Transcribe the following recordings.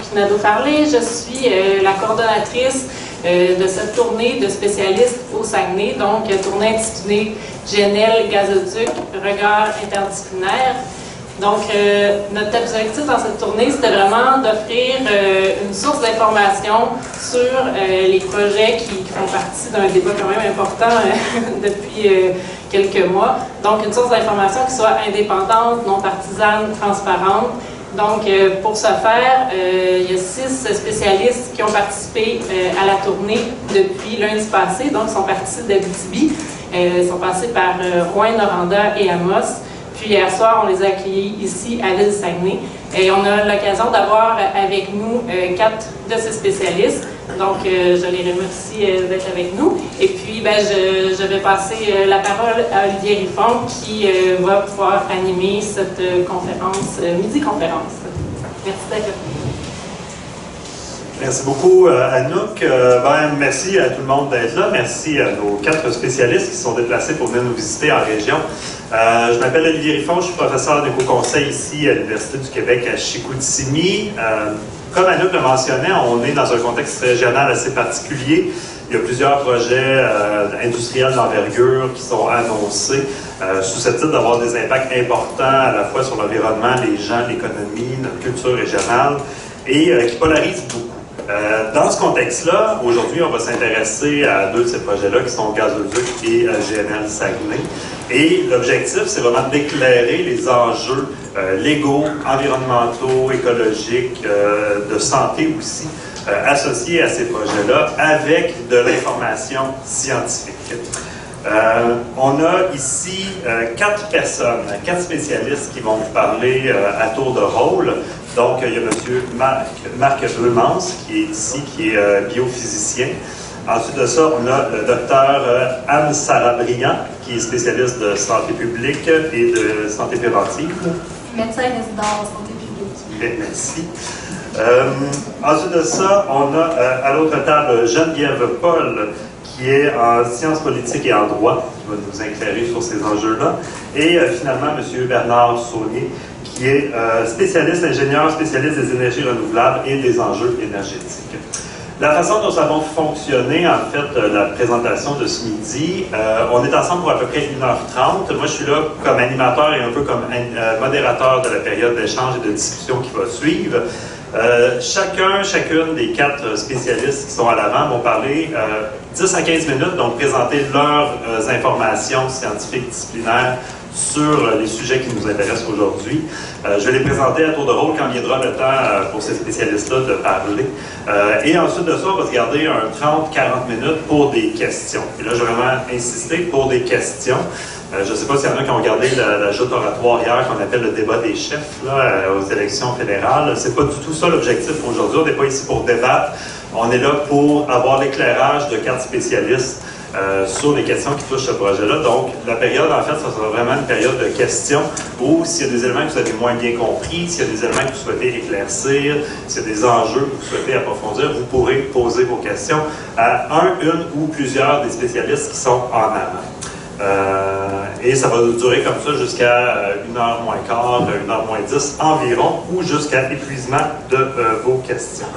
Catherine Nadeau-Farley. Je suis la coordonnatrice de cette tournée de spécialistes au Saguenay, donc tournée intitulée GNL Gazoduc, regard interdisciplinaire. Donc, notre objectif dans cette tournée, c'était vraiment d'offrir une source d'information sur les projets qui font partie d'un débat quand même important depuis quelques mois. Donc, une source d'information qui soit indépendante, non partisane, transparente. Donc, pour ce faire, il y a 6 spécialistes qui ont participé à la tournée depuis lundi passé. Donc, ils sont partis d'Abitibi. Ils sont passés par Rouyn, Noranda et Amos. Puis hier soir, on les a accueillis ici à l'île Saguenay. Et on a l'occasion d'avoir avec nous 4 de ces spécialistes. Donc, je les remercie d'être avec nous. Et puis, je vais passer la parole à Olivier Riffon qui va pouvoir animer cette conférence, midi-conférence. Merci d'être là. Merci beaucoup, Anouk. Merci à tout le monde d'être là. Merci à nos 4 spécialistes qui se sont déplacés pour venir nous visiter en région. Je m'appelle Olivier Riffon, je suis professeur d'éco-conseil ici à l'Université du Québec à Chicoutimi. Comme Anouk le mentionnait, on est dans un contexte régional assez particulier. Il y a plusieurs projets industriels d'envergure qui sont annoncés, susceptibles d'avoir des impacts importants à la fois sur l'environnement, les gens, l'économie, notre culture régionale, et qui polarisent beaucoup. Dans ce contexte-là, aujourd'hui, on va s'intéresser à 2 de ces projets-là qui sont Gazoduc et GNL Saguenay. Et l'objectif, c'est vraiment d'éclairer les enjeux légaux, environnementaux, écologiques, de santé aussi, associés à ces projets-là avec de l'information scientifique. On a ici 4 personnes, 4 spécialistes qui vont vous parler à tour de rôle. Donc, il y a M. Marc Bleumans, qui est ici, qui est biophysicien. Ensuite de ça, on a le docteur Anne-Sara Briand, qui est spécialiste de santé publique et de santé préventive. Médecin résident en santé publique. Merci. Ensuite de ça, on a à l'autre table Geneviève Paul, qui est en sciences politiques et en droit, qui va nous éclairer sur ces enjeux-là. Et finalement, M. Bernard Saunier, qui est spécialiste, ingénieur, spécialiste des énergies renouvelables et des enjeux énergétiques. La façon dont ça va fonctionner, en fait, la présentation de ce midi, on est ensemble pour à peu près 1h30. Moi, je suis là comme animateur et un peu comme modérateur de la période d'échange et de discussion qui va suivre. Chacune des 4 spécialistes qui sont à l'avant vont parler 10 à 15 minutes, donc présenter leurs informations scientifiques disciplinaires sur les sujets qui nous intéressent aujourd'hui. Je vais les présenter à tour de rôle quand viendra le temps pour ces spécialistes-là de parler. Et ensuite de ça, on va se garder un 30-40 minutes pour des questions. Et là, je vais vraiment insister pour des questions. Je ne sais pas s'il y en a qui ont regardé la joute oratoire hier qu'on appelle le débat des chefs là, aux élections fédérales. Ce n'est pas du tout ça l'objectif aujourd'hui. On n'est pas ici pour débattre. On est là pour avoir l'éclairage de 4 spécialistes sur les questions qui touchent ce projet-là. Donc, la période, en fait, ça sera vraiment une période de questions où s'il y a des éléments que vous avez moins bien compris, s'il y a des éléments que vous souhaitez éclaircir, s'il y a des enjeux que vous souhaitez approfondir, vous pourrez poser vos questions à une ou plusieurs des spécialistes qui sont en avant. Et ça va durer comme ça jusqu'à 1h moins quart, 1h moins 10 environ, ou jusqu'à épuisement de vos questions.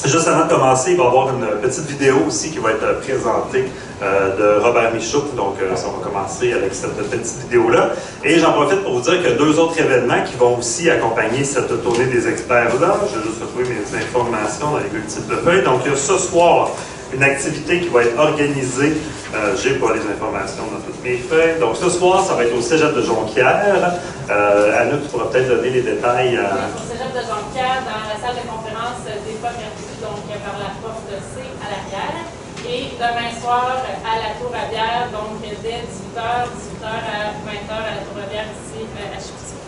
Juste avant de commencer, il va y avoir une petite vidéo aussi qui va être présentée de Robert Michaud. Donc, ça va commencer avec cette petite vidéo-là. Et j'en profite pour vous dire qu'il y a 2 autres événements qui vont aussi accompagner cette tournée des experts-là. Je vais juste retrouver mes informations dans les multiples feuilles. Donc, il y a ce soir une activité qui va être organisée. J'ai pas les informations dans toutes mes feuilles. Donc, ce soir, ça va être au Cégep de Jonquière. Anouk, tu pourras peut-être donner les détails. Au Cégep de Jonquière, dans la salle de conférence des gratuits, donc par la porte C à l'arrière. Et demain soir, à la Tour à bière, donc dès 18h à 20h à la Tour à bière ici à Chicoutimi.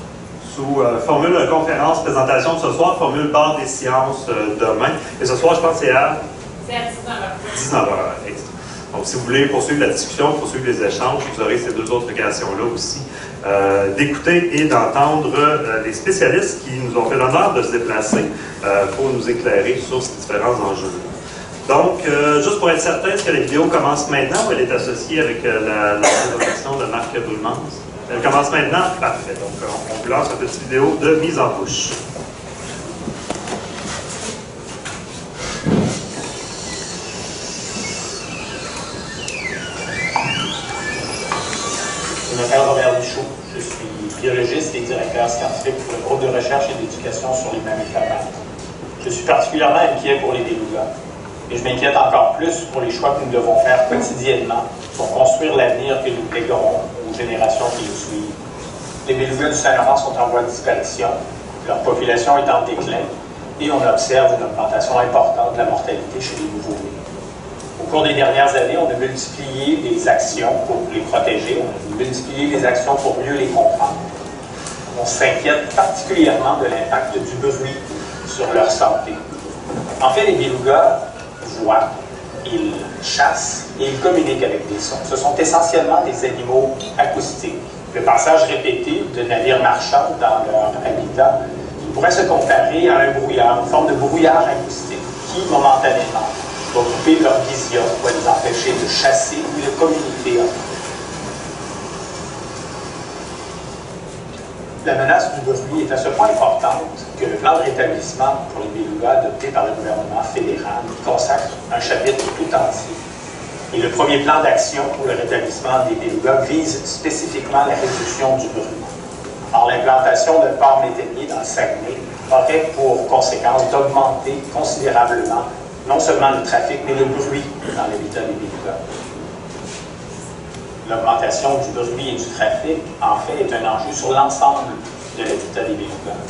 Sous formule conférence, présentation de ce soir, formule barre des sciences demain. Et ce soir, je pense que c'est à 19h. 19h, extra. Donc, si vous voulez poursuivre la discussion, poursuivre les échanges, vous aurez ces 2 autres occasions-là aussi d'écouter et d'entendre les spécialistes qui nous ont fait l'honneur de se déplacer pour nous éclairer sur ces différents enjeux. Donc, juste pour être certain, est-ce que la vidéo commence maintenant ou elle est associée avec la présentation de Marc Bleumans? Elle commence maintenant? Parfait. Donc, on vous lance une petite vidéo de mise en bouche. scientifique pour le groupe de recherche et d'éducation sur les mammifères marins. Je suis particulières inquiet pour les belugas. Et je m'inquiète encore plus pour les choix que nous devons faire quotidiennement pour construire l'avenir que nous léguerons aux générations qui nous suivent. Les belugas du Saint-Laurent sont en voie de disparition, leur population est en déclin, et on observe une augmentation importante de la mortalité chez les nouveau-nés. Au cours des dernières années, on a multiplié les actions pour les protéger, on a multiplié les actions pour mieux les comprendre. On s'inquiète particulièrement de l'impact du bruit sur leur santé. En fait, les belugas voient, ils chassent et ils communiquent avec des sons. Ce sont essentiellement des animaux acoustiques. Le passage répété de navires marchands dans leur habitat pourrait se comparer à un brouillard, une forme de brouillard acoustique qui, momentanément, va couper leur vision, va les empêcher de chasser ou de communiquer entre eux. La menace du bruit est à ce point importante que le plan de rétablissement pour les belugas adopté par le gouvernement fédéral consacre un chapitre tout entier. Et le premier plan d'action pour le rétablissement des belugas vise spécifiquement la réduction du bruit. Or, l'implantation d'un port méthanier dans le Saguenay aurait pour conséquence d'augmenter considérablement non seulement le trafic, mais le bruit dans l'habitat des belugas. L'augmentation du bruit et du trafic, en fait, est un enjeu sur l'ensemble de l'habitat des belugas.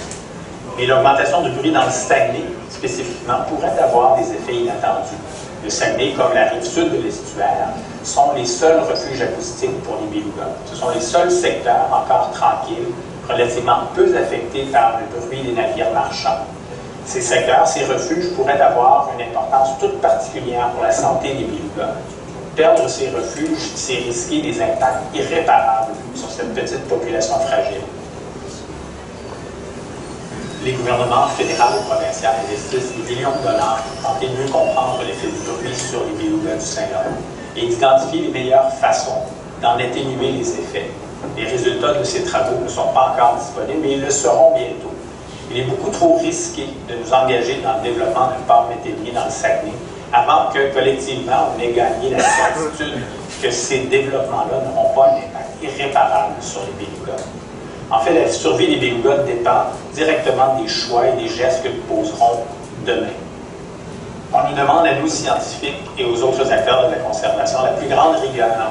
Mais l'augmentation du bruit dans le Saguenay, spécifiquement, pourrait avoir des effets inattendus. Le Saguenay, comme la rive sud de l'estuaire, sont les seuls refuges acoustiques pour les belugas. Ce sont les seuls secteurs encore tranquilles, relativement peu affectés par le bruit des navires marchands. Ces secteurs, ces refuges pourraient avoir une importance toute particulière pour la santé des belugas. Perdre ces refuges, c'est risquer des impacts irréparables sur cette petite population fragile. Les gouvernements fédéral et provincial investissent des millions de dollars pour tenter de mieux comprendre l'effet du bruit sur les belugas du Saint-Laurent et d'identifier les meilleures façons d'en atténuer les effets. Les résultats de ces travaux ne sont pas encore disponibles, mais ils le seront bientôt. Il est beaucoup trop risqué de nous engager dans le développement d'un port méthanier dans le Saguenay avant que, collectivement, on ait gagné la certitude que ces développements-là n'auront pas un impact irréparable sur les belugas. En fait, la survie des belugas dépend directement des choix et des gestes que nous poserons demain. On nous demande à nous, scientifiques, et aux autres acteurs de la conservation, la plus grande rigueur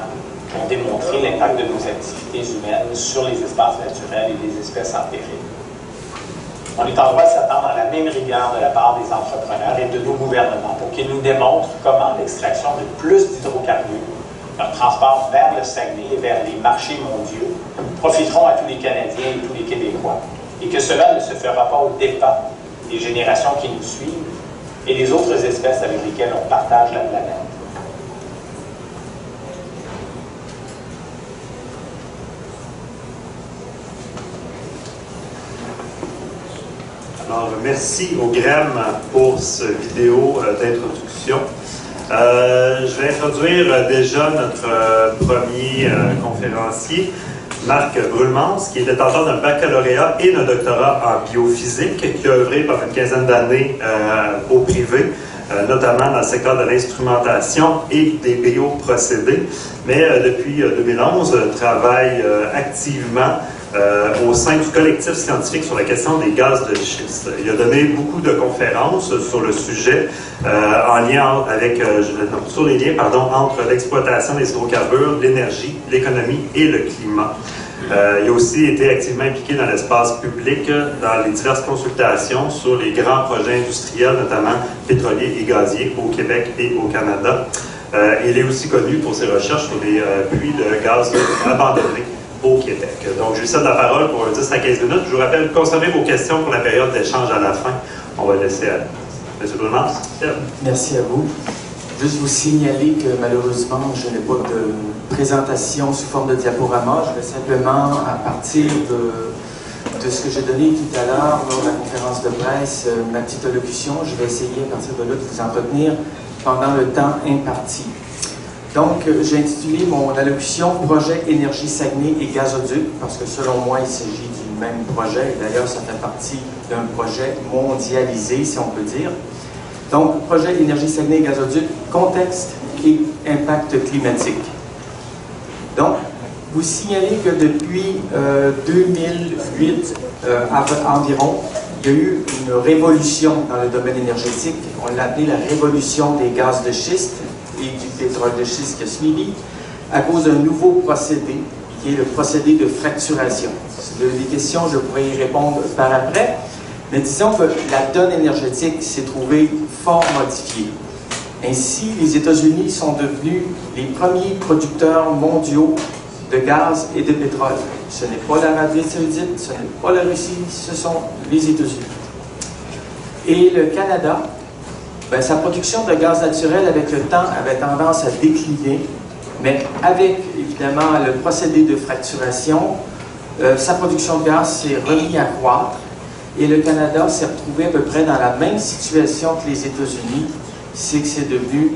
pour démontrer l'impact de nos activités humaines sur les espaces naturels et les espèces en péril. On est en droit de s'attendre à la même rigueur de la part des entrepreneurs et de nos gouvernements pour qu'ils nous démontrent comment l'extraction de plus d'hydrocarbures, leur transport vers le Saguenay et vers les marchés mondiaux profiteront à tous les Canadiens et tous les Québécois, et que cela ne se fera pas aux dépens des générations qui nous suivent et des autres espèces avec lesquelles on partage la planète. Alors, merci au GREM pour cette vidéo d'introduction. Je vais introduire déjà notre premier conférencier, Marc Brulmans, qui est détenteur d'un baccalauréat et d'un doctorat en biophysique, qui a œuvré pendant une quinzaine d'années au privé, notamment dans le secteur de l'instrumentation et des bioprocédés. Mais depuis 2011, travaille activement au sein du collectif scientifique sur la question des gaz de schiste. Il a donné beaucoup de conférences sur le sujet en lien avec, sur les liens entre l'exploitation des hydrocarbures, l'énergie, l'économie et le climat. Il a aussi été activement impliqué dans l'espace public dans les diverses consultations sur les grands projets industriels, notamment pétroliers et gaziers au Québec et au Canada. Il est aussi connu pour ses recherches sur les puits de gaz abandonnés au Québec. Donc, je lui cède la parole pour 10 à 15 minutes. Je vous rappelle, conservez vos questions pour la période d'échange à la fin. On va laisser à M. Brulmans. Merci à vous. Juste vous signaler que malheureusement, je n'ai pas de présentation sous forme de diaporama. Je vais simplement, à partir de ce que j'ai donné tout à l'heure lors de la conférence de presse, ma petite allocution, je vais essayer à partir de là de vous entretenir pendant le temps imparti. Donc, j'ai intitulé mon allocution « Projet Énergie Saguenay et Gazoduc » parce que selon moi, il s'agit du même projet. Et d'ailleurs, ça fait partie d'un projet mondialisé, si on peut dire. Donc, Projet Énergie Saguenay et Gazoduc, contexte et impact climatique. Donc, vous signaler que depuis 2008 environ, il y a eu une révolution dans le domaine énergétique. On l'a appelé la révolution des gaz de schiste et du pétrole de schiste qui a suivi, à cause d'un nouveau procédé, qui est le procédé de fracturation. Des questions, je pourrais y répondre par après, mais disons que la donne énergétique s'est trouvée fort modifiée. Ainsi, les États-Unis sont devenus les premiers producteurs mondiaux de gaz et de pétrole. Ce n'est pas l'Arabie Saoudite, ce n'est pas la Russie, ce sont les États-Unis. Et le Canada, ben, sa production de gaz naturel avec le temps avait tendance à décliner, mais avec évidemment le procédé de fracturation, sa production de gaz s'est remise à croître et le Canada s'est retrouvé à peu près dans la même situation que les États-Unis, c'est que c'est devenu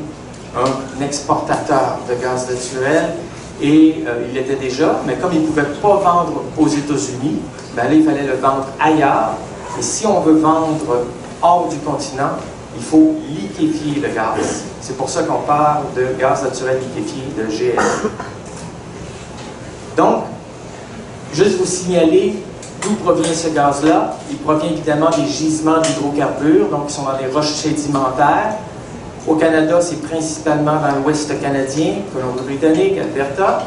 un exportateur de gaz naturel. Et il l'était déjà, mais comme il ne pouvait pas vendre aux États-Unis, ben là, il fallait le vendre ailleurs. Et si on veut vendre hors du continent, il faut liquéfier le gaz. C'est pour ça qu'on parle de gaz naturel liquéfié, de GNL. Donc, juste vous signaler d'où provient ce gaz-là. Il provient évidemment des gisements d'hydrocarbures, donc qui sont dans des roches sédimentaires. Au Canada, c'est principalement dans l'ouest canadien, Colombie-Britannique, Alberta.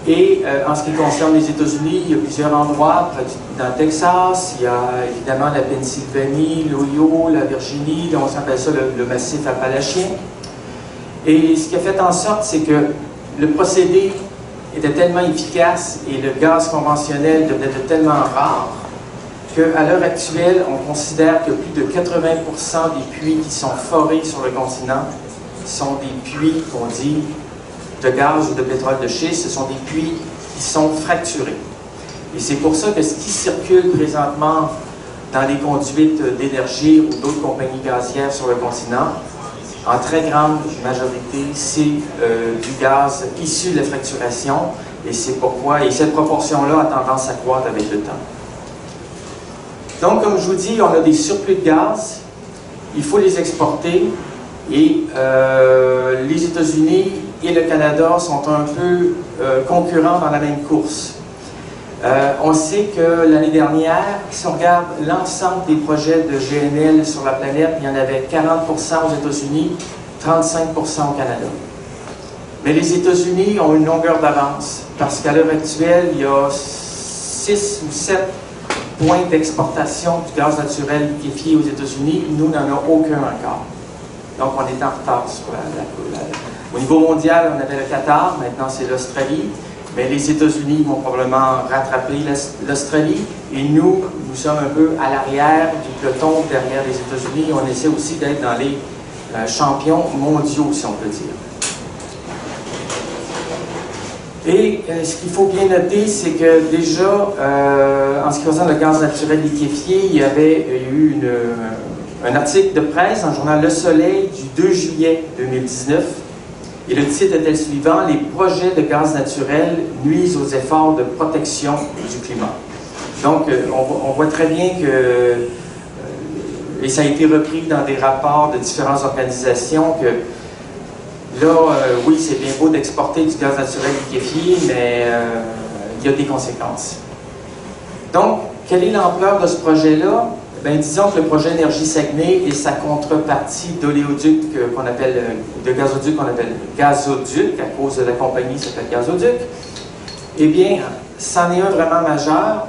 Et en ce qui concerne les États-Unis, il y a plusieurs endroits, dans le Texas, il y a évidemment la Pennsylvanie, l'Ohio, la Virginie, on s'appelle ça le massif appalachien. Et ce qui a fait en sorte, c'est que le procédé était tellement efficace et le gaz conventionnel devenait tellement rare qu'à l'heure actuelle, on considère que plus de 80% des puits qui sont forés sur le continent sont des puits qu'on dit de gaz ou de pétrole de schiste, ce sont des puits qui sont fracturés. Et c'est pour ça que ce qui circule présentement dans les conduites d'énergie ou d'autres compagnies gazières sur le continent, en très grande majorité, c'est du gaz issu de la fracturation, et c'est pourquoi, et cette proportion-là a tendance à croître avec le temps. Donc, comme je vous dis, on a des surplus de gaz, il faut les exporter, et les États-Unis et le Canada sont un peu concurrents dans la même course. On sait que l'année dernière, si on regarde l'ensemble des projets de GNL sur la planète, il y en avait 40% aux États-Unis, 35% au Canada. Mais les États-Unis ont une longueur d'avance, parce qu'à l'heure actuelle, il y a 6 ou 7 points d'exportation du gaz naturel liquéfié aux États-Unis. Nous, n'en avons aucun encore. Donc, on est en retard sur au niveau mondial, on avait le Qatar, maintenant c'est l'Australie. Mais les États-Unis vont probablement rattraper l'Australie et nous sommes un peu à l'arrière du peloton derrière les États-Unis. On essaie aussi d'être dans les champions mondiaux, si on peut dire. Et ce qu'il faut bien noter, c'est que déjà, en ce qui concerne le gaz naturel liquéfié, il y a eu un article de presse dans le journal Le Soleil du 2 juillet 2019. Et le titre était le suivant: « Les projets de gaz naturel nuisent aux efforts de protection du climat ». Donc, on voit très bien que, et ça a été repris dans des rapports de différentes organisations, que là, oui, c'est bien beau d'exporter du gaz naturel liquéfié, mais il y a des conséquences. Donc, quelle est l'ampleur de ce projet-là? Bien, disons que le projet Énergie Saguenay et sa contrepartie d'oléoduc qu'on appelle, de gazoduc qu'on appelle gazoduc, à cause de la compagnie qui s'appelle Gazoduc, eh bien, c'en est un vraiment majeur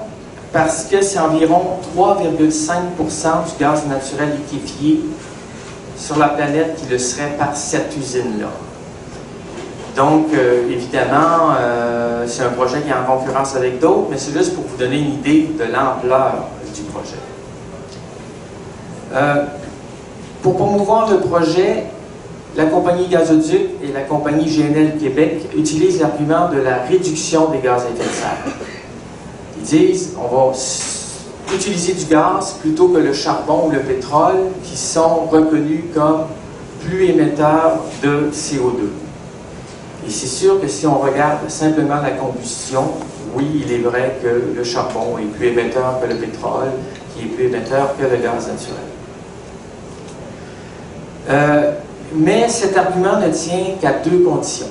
parce que c'est environ 3,5% du gaz naturel liquéfié sur la planète qui le serait par cette usine-là. Donc, évidemment, c'est un projet qui est en concurrence avec d'autres, mais c'est juste pour vous donner une idée de l'ampleur du projet. Pour promouvoir le projet, la compagnie Gazoduc et la compagnie GNL Québec utilisent l'argument de la réduction des gaz à effet de serre. Ils disent on va utiliser du gaz plutôt que le charbon ou le pétrole qui sont reconnus comme plus émetteurs de CO2. Et c'est sûr que si on regarde simplement la combustion, oui, il est vrai que le charbon est plus émetteur que le pétrole, qui est plus émetteur que le gaz naturel. Mais cet argument ne tient qu'à deux conditions.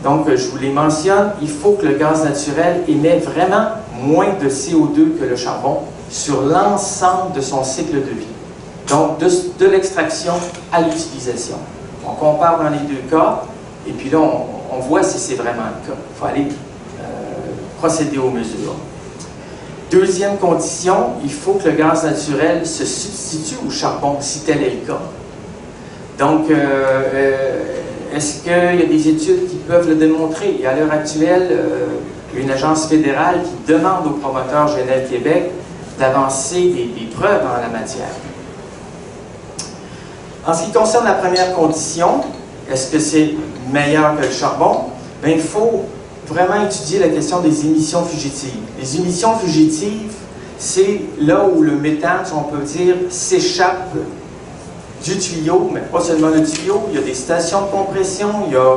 Donc, je vous les mentionne, il faut que le gaz naturel émet vraiment moins de CO2 que le charbon sur l'ensemble de son cycle de vie. Donc, de l'extraction à l'utilisation. On compare dans les deux cas, et puis là, on voit si c'est vraiment le cas. Il faut aller procéder aux mesures. Deuxième condition, il faut que le gaz naturel se substitue au charbon, si tel est le cas. Donc, est-ce qu'il y a des études qui peuvent le démontrer? Et à l'heure actuelle, une agence fédérale qui demande au promoteur GNL Québec d'avancer des preuves en la matière. En ce qui concerne la première condition, est-ce que c'est meilleur que le charbon? Bien, il faut vraiment étudier la question des émissions fugitives. Les émissions fugitives, c'est là où le méthane, si on peut dire, s'échappe du tuyau, mais pas seulement le tuyau, il y a des stations de compression, il y a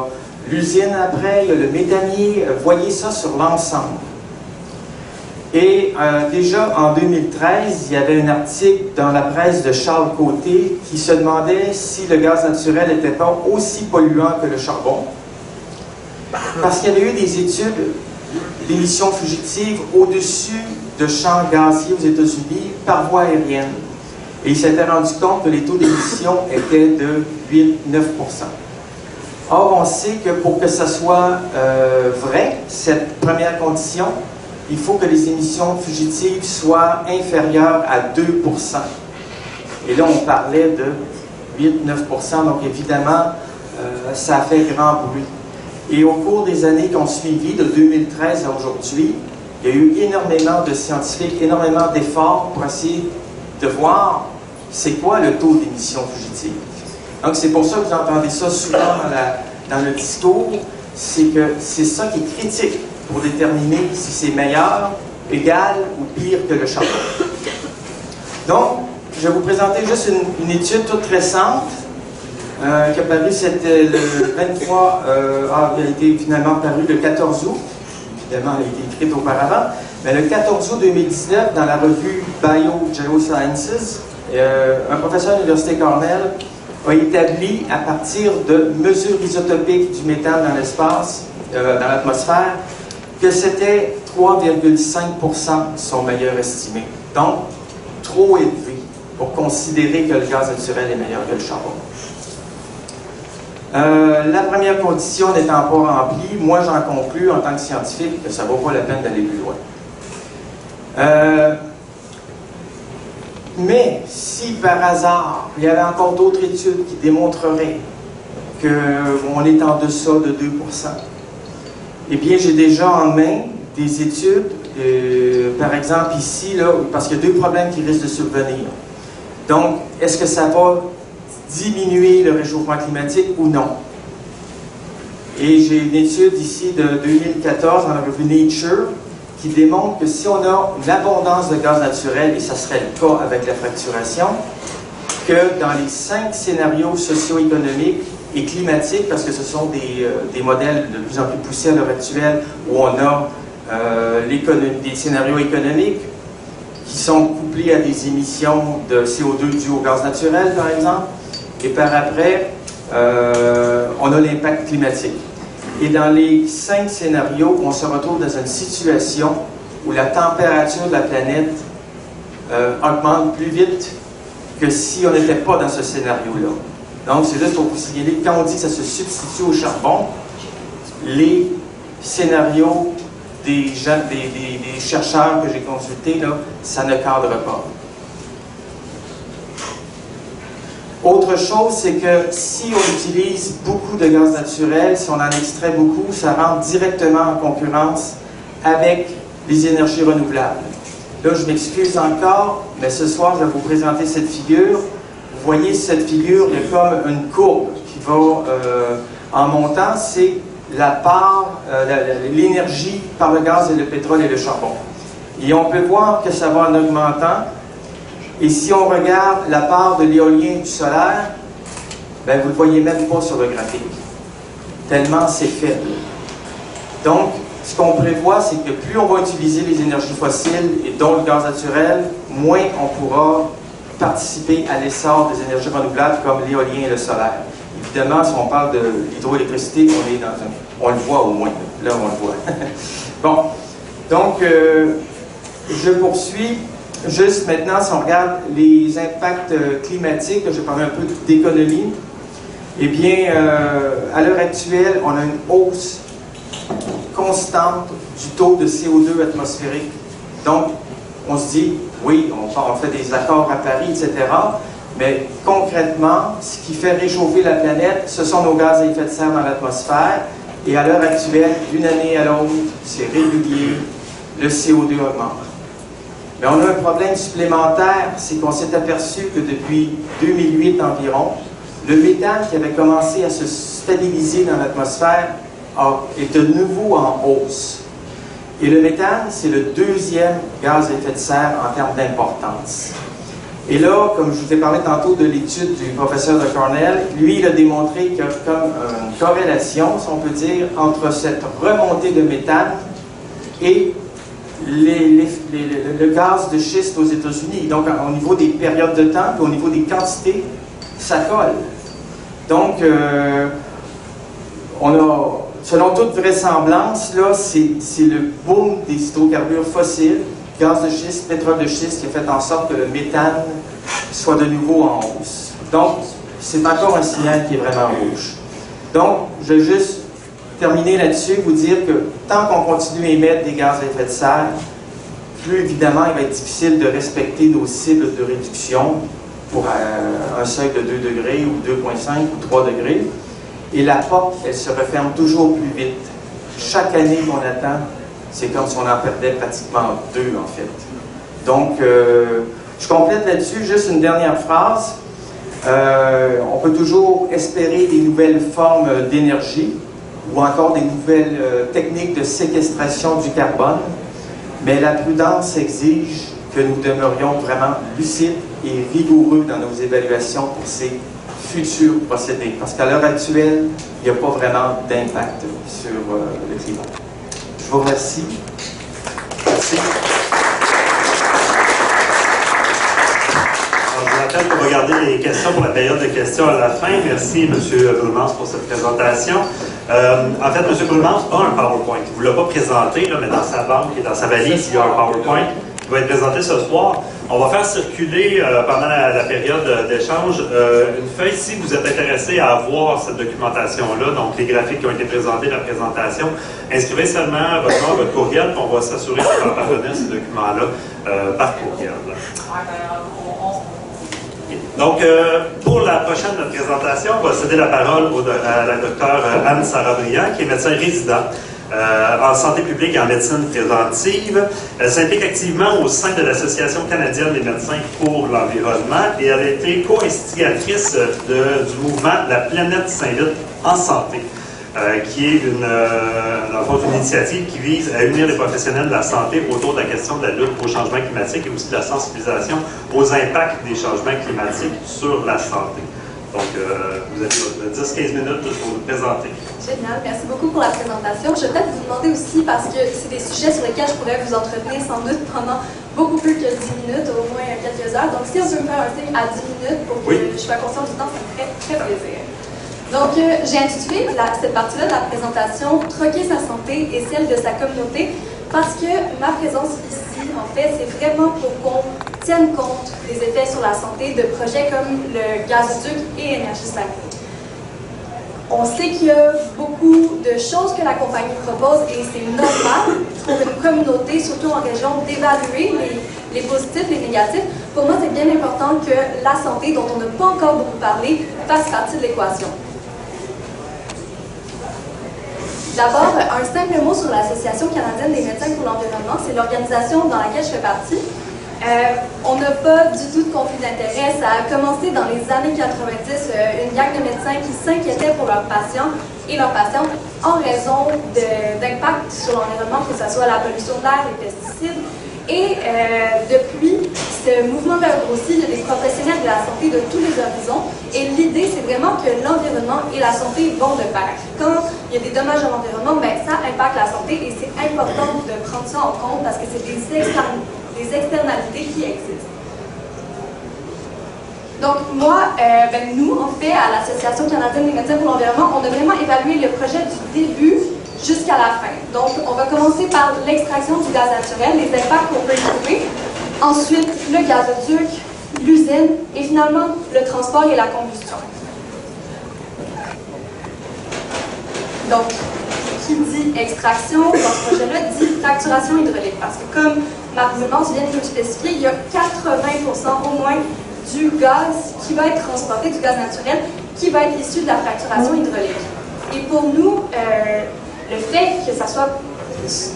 l'usine après, il y a le méthanier, voyez ça sur l'ensemble. Et déjà en 2013, il y avait un article dans la presse de Charles Côté qui se demandait si le gaz naturel n'était pas aussi polluant que le charbon. Parce qu'il y avait eu des études d'émissions fugitives au-dessus de champs gaziers aux États-Unis par voie aérienne. Et il s'était rendu compte que les taux d'émission étaient de 8-9%. Or, on sait que pour que ça soit vrai, cette première condition, il faut que les émissions fugitives soient inférieures à 2%. Et là, on parlait de 8-9%, donc évidemment, ça a fait grand bruit. Et au cours des années qui ont suivi, de 2013 à aujourd'hui, il y a eu énormément de scientifiques, énormément d'efforts pour essayer de voir c'est quoi le taux d'émission fugitive. Donc, c'est pour ça que vous entendez ça souvent dans le discours, c'est que c'est ça qui est critique pour déterminer si c'est meilleur, égal ou pire que le charbon. Donc, je vais vous présenter juste une étude toute récente qui a paru le 23, qui a été finalement paru le 14 août. Évidemment, elle a été écrite auparavant. Mais le 14 août 2019, dans la revue Geosciences, un professeur de l'Université Cornell a établi, à partir de mesures isotopiques du méthane dans l'espace, dans l'atmosphère, que c'était 3,5% son meilleur estimé. Donc, trop élevé pour considérer que le gaz naturel est meilleur que le charbon. La première condition n'étant pas remplie, moi j'en conclus en tant que scientifique que ça ne vaut pas la peine d'aller plus loin. Mais si par hasard, il y avait encore d'autres études qui démontreraient qu'on est en deçà de 2%, eh bien j'ai déjà en main des études, par exemple ici, là, parce qu'il y a deux problèmes qui risquent de survenir. Donc, est-ce que ça va diminuer le réchauffement climatique ou non? Et j'ai une étude ici de 2014 dans la revue Nature qui démontre que si on a une abondance de gaz naturel, et ça serait le cas avec la fracturation, que dans les 5 scénarios socio-économiques et climatiques, parce que ce sont des modèles de plus en plus poussés à l'heure actuelle, où on a des scénarios économiques qui sont couplés à des émissions de CO2 dues au gaz naturel, par exemple, et par après, on a l'impact climatique. Et dans les 5 scénarios, on se retrouve dans une situation où la température de la planète augmente plus vite que si on n'était pas dans ce scénario-là. Donc, c'est juste pour vous signaler que quand on dit que ça se substitue au charbon, les scénarios des chercheurs que j'ai consultés, là, ça ne cadre pas. Autre chose, c'est que si on utilise beaucoup de gaz naturel, si on en extrait beaucoup, ça rentre directement en concurrence avec les énergies renouvelables. Là, je m'excuse encore, mais ce soir, je vais vous présenter cette figure. Vous voyez cette figure, il y a comme une courbe qui va en montant, c'est la part, l'énergie par le gaz et le pétrole et le charbon. Et on peut voir que ça va en augmentant. Et si on regarde la part de l'éolien et du solaire, ben vous ne le voyez même pas sur le graphique, tellement c'est faible. Donc, ce qu'on prévoit, c'est que plus on va utiliser les énergies fossiles, et dont le gaz naturel, moins on pourra participer à l'essor des énergies renouvelables comme l'éolien et le solaire. Évidemment, si on parle de l'hydroélectricité, On le voit au moins. Là, on le voit. Bon. Donc, je poursuis. Juste maintenant, si on regarde les impacts climatiques, je vais parler un peu d'économie. Eh bien, à l'heure actuelle, on a une hausse constante du taux de CO2 atmosphérique. Donc, on se dit, oui, on fait des accords à Paris, etc., mais concrètement, ce qui fait réchauffer la planète, ce sont nos gaz à effet de serre dans l'atmosphère. Et à l'heure actuelle, d'une année à l'autre, c'est régulier, le CO2 augmente. Mais on a un problème supplémentaire, c'est qu'on s'est aperçu que depuis 2008 environ, le méthane qui avait commencé à se stabiliser dans l'atmosphère est de nouveau en hausse. Et le méthane, c'est le deuxième gaz à effet de serre en termes d'importance. Et là, comme je vous ai parlé tantôt de l'étude du professeur de Cornell, lui, il a démontré qu'il y a comme une corrélation, si on peut dire, entre cette remontée de méthane et le gaz de schiste aux États-Unis. Donc, au niveau des périodes de temps, puis au niveau des quantités, ça colle. Donc, on a, selon toute vraisemblance, là, c'est le boom des hydrocarbures fossiles, gaz de schiste, pétrole de schiste, qui a fait en sorte que le méthane soit de nouveau en hausse. Donc, c'est encore un signal qui est vraiment rouge. Donc, je vais juste terminer là-dessus, vous dire que tant qu'on continue à émettre des gaz à effet de serre, plus évidemment, il va être difficile de respecter nos cibles de réduction pour un seuil de 2 degrés ou 2,5 ou 3 degrés. Et la porte, elle se referme toujours plus vite. Chaque année qu'on attend, c'est comme si on en perdait pratiquement 2, en fait. Donc, je complète là-dessus juste une dernière phrase. On peut toujours espérer des nouvelles formes d'énergie ou encore des nouvelles techniques de séquestration du carbone, mais la prudence exige que nous demeurions vraiment lucides et rigoureux dans nos évaluations pour ces futurs procédés. Parce qu'à l'heure actuelle, il n'y a pas vraiment d'impact sur le climat. Je vous remercie. Merci. Alors, je vous rappelle qu'on va garder les questions pour la période de questions à la fin. Merci, M. Brulmans, pour cette présentation. En fait, M. Brulmans a un PowerPoint. Il ne vous l'a pas présenté, là, mais dans sa banque et dans sa valise, il y a un PowerPoint qui va être présenté ce soir. On va faire circuler pendant la période d'échange une feuille. Si vous êtes intéressé à voir cette documentation-là, donc les graphiques qui ont été présentés, la présentation, inscrivez seulement votre nom, votre courriel, puis on va s'assurer de faire parvenir ces documents-là par courriel. Donc, pour la prochaine présentation, on va céder la parole à la docteure Anne Sarah-Briand, qui est médecin résident en santé publique et en médecine préventive. Elle s'implique activement au sein de l'Association canadienne des médecins pour l'environnement et elle a été co-instigatrice du mouvement La planète s'invite en santé, qui est une initiative qui vise à unir les professionnels de la santé autour de la question de la lutte au changement climatique et aussi de la sensibilisation aux impacts des changements climatiques sur la santé. Donc, vous avez 10-15 minutes pour vous présenter. Génial, merci beaucoup pour la présentation. Je vais peut-être vous demander aussi, parce que c'est des sujets sur lesquels je pourrais vous entretenir sans doute pendant beaucoup plus que 10 minutes, au moins quelques heures. Donc, si on peut me faire un signe à 10 minutes pour que je sois consciente du temps, ça me ferait très plaisir. Donc, j'ai intitulé cette partie-là de la présentation « Troquer sa santé et celle de sa communauté » parce que ma présence ici, en fait, c'est vraiment pour qu'on tienne compte des effets sur la santé de projets comme le gazoduc et Énergie Sacrée. On sait qu'il y a beaucoup de choses que la compagnie propose et c'est normal pour une communauté, surtout en région, d'évaluer les positifs et les négatifs. Pour moi, c'est bien important que la santé, dont on n'a pas encore beaucoup parlé, fasse partie de l'équation. D'abord, un simple mot sur l'Association canadienne des médecins pour l'environnement. C'est l'organisation dans laquelle je fais partie. On n'a pas du tout de conflit d'intérêt. Ça a commencé dans les années 90, une gang de médecins qui s'inquiétaient pour leurs patients et leurs patientes en raison d'impact sur l'environnement, que ce soit la pollution de l'air, les pesticides. Et depuis, ce mouvement-là a grossi, il y a des professionnels de la santé de tous les horizons. Et l'idée, c'est vraiment que l'environnement et la santé vont de pair. Quand il y a des dommages à l'environnement, ben, ça impacte la santé et c'est important de prendre ça en compte parce que c'est des externalités qui existent. Donc moi, nous, en fait, à l'Association canadienne des médecins pour l'environnement, on a vraiment évalué le projet du début jusqu'à la fin. Donc, on va commencer par l'extraction du gaz naturel, les impacts qu'on peut y trouver. Ensuite, le gazoduc, l'usine et finalement, le transport et la combustion. Donc, qui dit extraction, dans ce projet-là, dit fracturation hydraulique. Parce que comme Marc Dumont vient de le spécifier, il y a 80% au moins du gaz qui va être transporté, du gaz naturel, qui va être issu de la fracturation hydraulique. Et pour nous, le fait que ça soit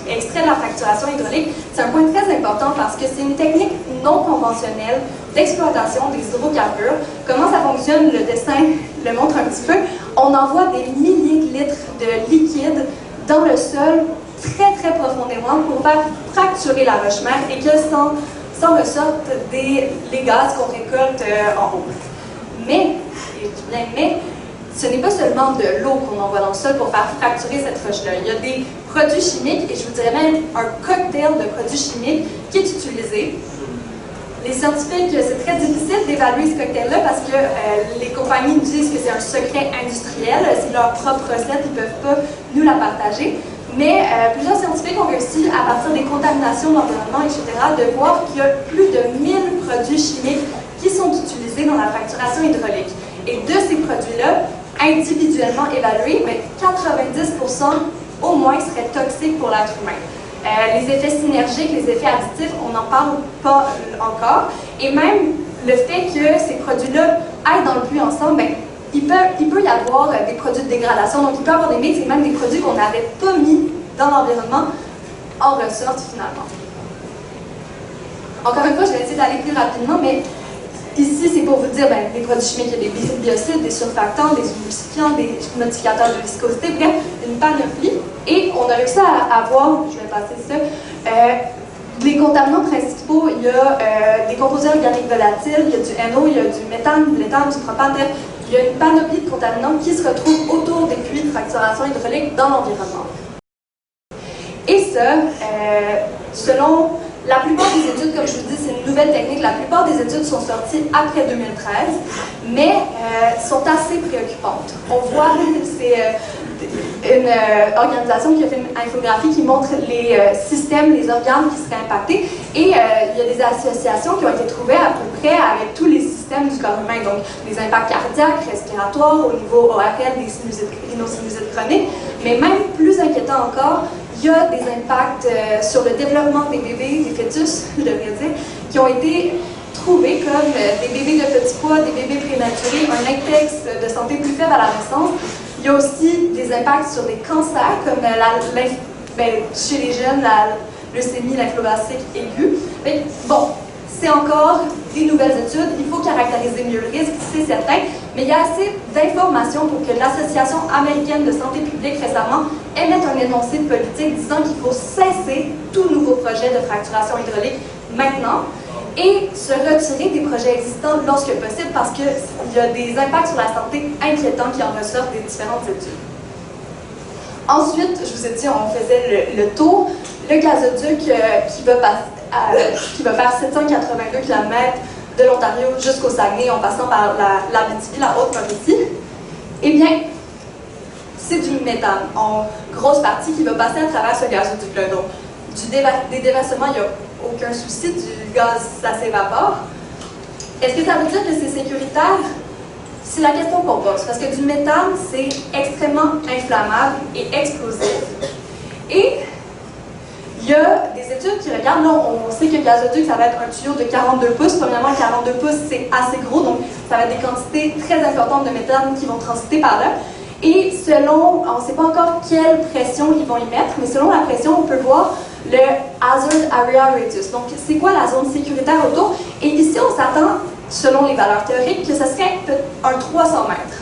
extrait de la fracturation hydraulique, c'est un point très important parce que c'est une technique non conventionnelle d'exploitation des hydrocarbures. Comment ça fonctionne, le dessin le montre un petit peu. On envoie des milliers de litres de liquide dans le sol très très profondément pour faire fracturer la roche-mère et que s'en ressortent les gaz qu'on récolte en haut. Mais, et je dis bien mais, ce n'est pas seulement de l'eau qu'on envoie dans le sol pour faire fracturer cette roche-là. Il y a des produits chimiques, et je vous dirais même un cocktail de produits chimiques qui est utilisé. Les scientifiques, c'est très difficile d'évaluer ce cocktail-là parce que les compagnies nous disent que c'est un secret industriel, c'est leur propre recette, ils ne peuvent pas nous la partager. Mais plusieurs scientifiques ont réussi, à partir des contaminations de l'environnement, etc., de voir qu'il y a plus de 1000 produits chimiques qui sont utilisés dans la fracturation hydraulique. Et de ces produits-là, individuellement évalués, mais 90% au moins seraient toxiques pour l'être humain. Les effets synergiques, les effets additifs, on n'en parle pas encore. Et même le fait que ces produits-là aillent dans le puits ensemble, bien, il peut y avoir des produits de dégradation. Donc, il peut y avoir des mix et même des produits qu'on n'avait pas mis dans l'environnement en ressortent finalement. Encore une fois, je vais essayer d'aller plus rapidement, mais ici, c'est pour vous dire, ben, des produits chimiques, il y a des biocides, des surfactants, des humidifiants, des modificateurs de viscosité, bref, une panoplie. Et on a réussi à avoir, je vais passer ça, les contaminants principaux, il y a des composés organiques volatiles, il y a du NO, il y a du méthane, du l'éthane, du propane, bref, il y a une panoplie de contaminants qui se retrouvent autour des puits de fracturation hydraulique dans l'environnement. Et ça, selon la plupart des études, comme je vous dis, c'est une nouvelle technique. La plupart des études sont sorties après 2013, mais sont assez préoccupantes. On voit, c'est une organisation qui a fait une infographie qui montre les systèmes, les organes qui seraient impactés. Et il y a des associations qui ont été trouvées à peu près avec tous les systèmes du corps humain, donc des impacts cardiaques, respiratoires, au niveau ORL, des rhinosinusites chroniques. Mais même plus inquiétant encore, il y a des impacts sur le développement des bébés, des fœtus, je devrais dire, qui ont été trouvés comme des bébés de petit poids, des bébés prématurés, un index de santé plus faible à la naissance. Il y a aussi des impacts sur des cancers, comme chez les jeunes, la leucémie lymphoblastique aiguë. Mais bon, c'est encore des nouvelles études, il faut caractériser mieux le risque, c'est certain, mais il y a assez d'informations pour que l'Association américaine de santé publique récemment émette un énoncé de politique disant qu'il faut cesser tout nouveau projet de fracturation hydraulique maintenant et se retirer des projets existants lorsque possible parce qu'il y a des impacts sur la santé inquiétants qui en ressortent des différentes études. Ensuite, je vous ai dit, on faisait le tour, le gazoduc qui va faire 782 km de l'Ontario jusqu'au Saguenay en passant par l'Abitibi, la Haute-Mauricie. Eh bien, c'est du méthane en grosse partie qui va passer à travers ce gazoduc-là. Donc, des déversements, il n'y a aucun souci, du gaz, ça s'évapore. Est-ce que ça veut dire que c'est sécuritaire? C'est la question qu'on pose, parce que du méthane, c'est extrêmement inflammable et explosif. Et il y a des études qui regardent, là, on sait que le gazoduc, ça va être un tuyau de 42 pouces. Premièrement, 42 pouces, c'est assez gros, donc ça va être des quantités très importantes de méthane qui vont transiter par là. Et selon, on ne sait pas encore quelle pression ils vont y mettre, mais selon la pression, on peut voir le Hazard Area Radius. Donc, c'est quoi la zone sécuritaire autour? Et ici, on s'attend, selon les valeurs théoriques, que ce serait un 300 mètres.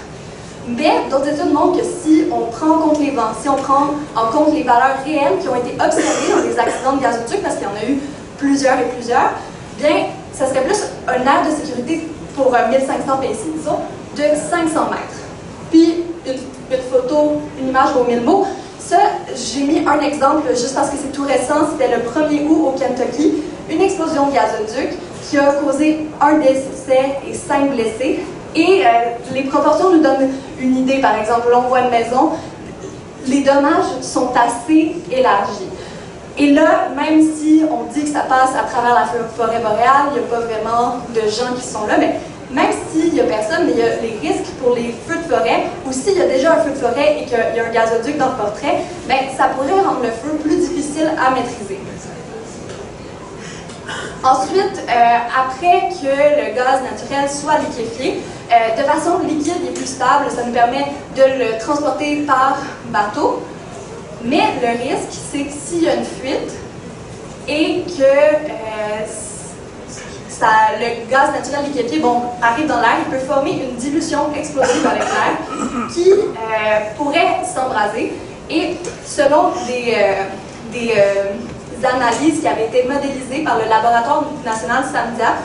Mais d'autres études montrent que si on prend en compte les vents, si on prend en compte les valeurs réelles qui ont été observées dans les accidents de gazoduc, parce qu'il y en a eu plusieurs et plusieurs, bien, ça serait plus un aire de sécurité pour 1500 PSI, disons, de 500 mètres. Puis, une photo, une image vaut 1000 mots. Ça, j'ai mis un exemple juste parce que c'est tout récent, c'était le 1er août au Kentucky, une explosion de gazoduc qui a causé un décès et 5 blessés. Et les proportions nous donnent une idée. Par exemple, là, on voit une maison. les dommages sont assez élargis. Et là, même si on dit que ça passe à travers la forêt boréale, il n'y a pas vraiment de gens qui sont là, mais même s'il n'y a personne, il y a les risques pour les feux de forêt, ou s'il y a déjà un feu de forêt et qu'il y a un gazoduc dans le portrait, bien, ça pourrait rendre le feu plus difficile à maîtriser. Ensuite, après que le gaz naturel soit liquéfié, de façon liquide et plus stable, ça nous permet de le transporter par bateau. Mais le risque, c'est que s'il y a une fuite et que le gaz naturel liquéfié arrive dans l'air, il peut former une dilution explosive avec l'air qui pourrait s'embraser. Et selon des analyses qui avaient été modélisées par le laboratoire national SAMDIA,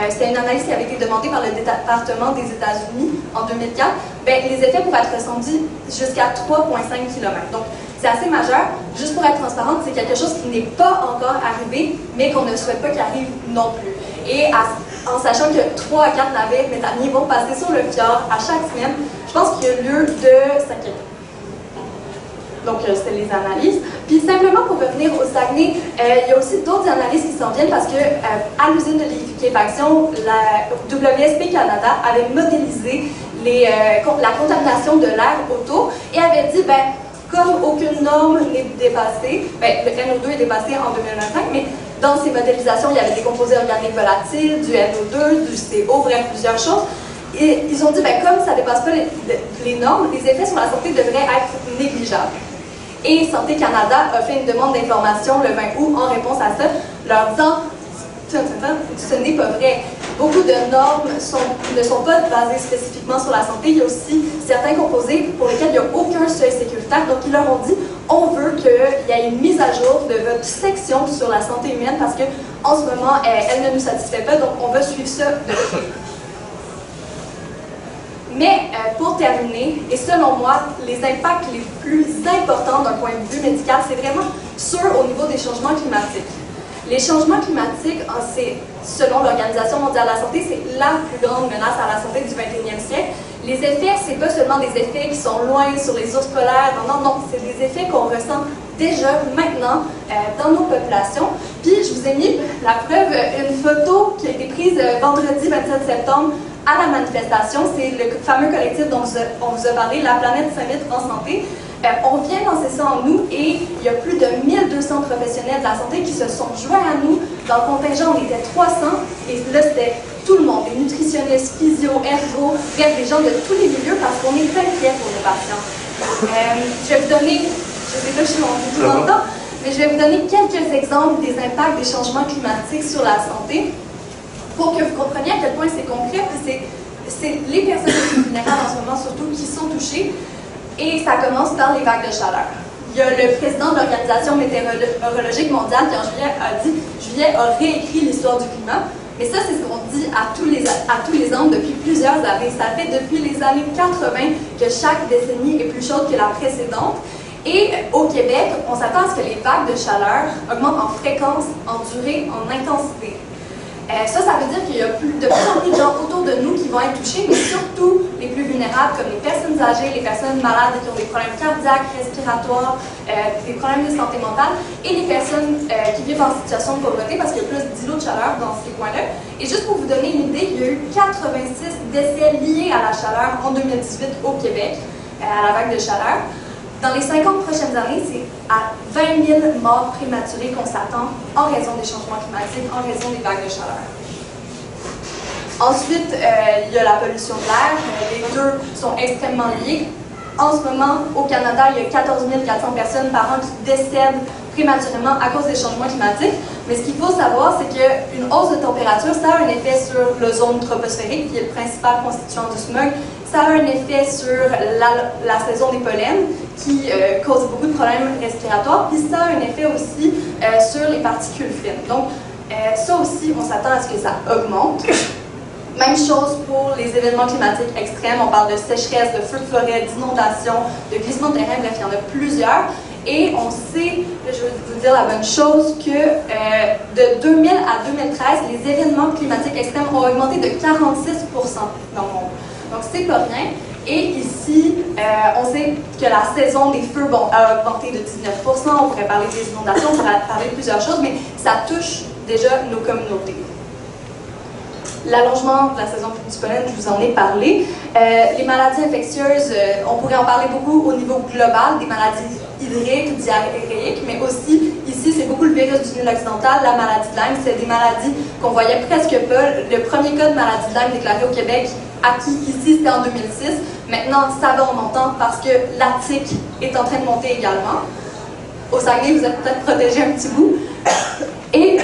c'est une analyse qui avait été demandée par le département des États-Unis en 2004, les effets pourraient être ressentis jusqu'à 3,5 km. Donc, c'est assez majeur. Juste pour être transparente, c'est quelque chose qui n'est pas encore arrivé, mais qu'on ne souhaite pas qu'il arrive non plus. Et en sachant que 3 à 4 navires méthaniers vont passer sur le fjord à chaque semaine, je pense qu'il y a lieu de s'inquiéter. Donc, c'était les analyses. Puis, simplement pour revenir au Saguenay, il y a aussi d'autres analyses qui s'en viennent parce que à l'usine de liquéfaction, la WSP Canada avait modélisé la contamination de l'air autour et avait dit, comme aucune norme n'est dépassée, le NO2 est dépassé en 2025, mais dans ces modélisations, il y avait des composés organiques volatiles, du NO2, du CO, bref, plusieurs choses. Et ils ont dit, comme ça ne dépasse pas les normes, les effets sur la santé devraient être négligeables. Et Santé Canada a fait une demande d'information le 20 août en réponse à ça, leur disant ce n'est pas vrai. Beaucoup de normes ne sont pas basées spécifiquement sur la santé. Il y a aussi certains composés pour lesquels il n'y a aucun seuil sécuritaire. Donc, ils leur ont dit on veut qu'il y ait une mise à jour de votre section sur la santé humaine parce qu'en ce moment, elle ne nous satisfait pas. Donc, on va suivre ça de près. Mais pour terminer, et selon moi, les impacts les plus importants d'un point de vue médical, c'est vraiment ceux au niveau des changements climatiques. Les changements climatiques, selon l'Organisation mondiale de la santé, c'est la plus grande menace à la santé du 21e siècle. Les effets, c'est pas seulement des effets qui sont loin sur les ours polaires, non, c'est des effets qu'on ressent déjà maintenant dans nos populations. Puis, je vous ai mis la preuve, une photo qui a été prise vendredi 27 septembre à la manifestation. C'est le fameux collectif dont on vous a parlé, La Planète Summit en santé. On vient lancer ça en nous et il y a plus de 1200 professionnels de la santé qui se sont joints à nous. Dans le contingent, on était 300 et là, c'était tout le monde, des nutritionnistes, physio, ergo, bref, des gens de tous les milieux parce qu'on est inquiets pour nos patients. Je vais vous donner, je sais pas, je suis tout dans le temps, mais je vais vous donner quelques exemples des impacts des changements climatiques sur la santé pour que vous compreniez à quel point c'est concret. C'est les personnes les plus vulnérables en ce moment, surtout, qui sont touchées. Et ça commence par les vagues de chaleur. Il y a le président de l'Organisation météorologique mondiale qui en juillet a réécrit l'histoire du climat. Mais ça, c'est ce qu'on dit à tous les ans depuis plusieurs années. Ça fait depuis les années 80 que chaque décennie est plus chaude que la précédente. Et au Québec, on s'attend à ce que les vagues de chaleur augmentent en fréquence, en durée, en intensité. Ça veut dire qu'il y a de plus en plus de gens autour de nous qui vont être touchés, mais surtout les plus vulnérables, comme les personnes âgées, les personnes malades qui ont des problèmes cardiaques, respiratoires, des problèmes de santé mentale, et les personnes qui vivent en situation de pauvreté parce qu'il y a plus d'îlots de chaleur dans ces coins-là. Et juste pour vous donner une idée, il y a eu 86 décès liés à la chaleur en 2018 au Québec, à la vague de chaleur. Dans les 50 prochaines années, c'est à 20 000 morts prématurées qu'on s'attend en raison des changements climatiques, en raison des vagues de chaleur. Ensuite, il y a la pollution de l'air. Les deux sont extrêmement liés. En ce moment, au Canada, il y a 14 400 personnes par an qui décèdent prématurément à cause des changements climatiques. Mais ce qu'il faut savoir, c'est qu'une hausse de température, ça a un effet sur l'ozone troposphérique, qui est le principal constituant du smog. Ça a un effet sur la saison des pollens, qui cause beaucoup de problèmes respiratoires. Puis ça a un effet aussi sur les particules fines. Donc, ça aussi, on s'attend à ce que ça augmente. Même chose pour les événements climatiques extrêmes. On parle de sécheresse, de feux de forêt, d'inondations, de glissements de terrain, bref, il y en a plusieurs. Et on sait, je vais vous dire la bonne chose, que de 2000 à 2013, les événements climatiques extrêmes ont augmenté de 46% dans le monde. Donc, c'est pas rien. Et ici, on sait que la saison des feux a augmenté de 19%, on pourrait parler des inondations, on pourrait parler de plusieurs choses, mais ça touche déjà nos communautés. L'allongement de la saison du pollen, je vous en ai parlé. Les maladies infectieuses, on pourrait en parler beaucoup au niveau global, des maladies hydriques, diarrhéiques, mais aussi, ici, c'est beaucoup le virus du Nil occidental, la maladie de Lyme, c'est des maladies qu'on voyait presque pas. Le premier cas de maladie de Lyme déclaré au Québec, acquis ici, c'était en 2006. Maintenant, ça va en montant parce que la tique est en train de monter également. Au Saguenay, vous êtes peut-être protégé un petit bout. Et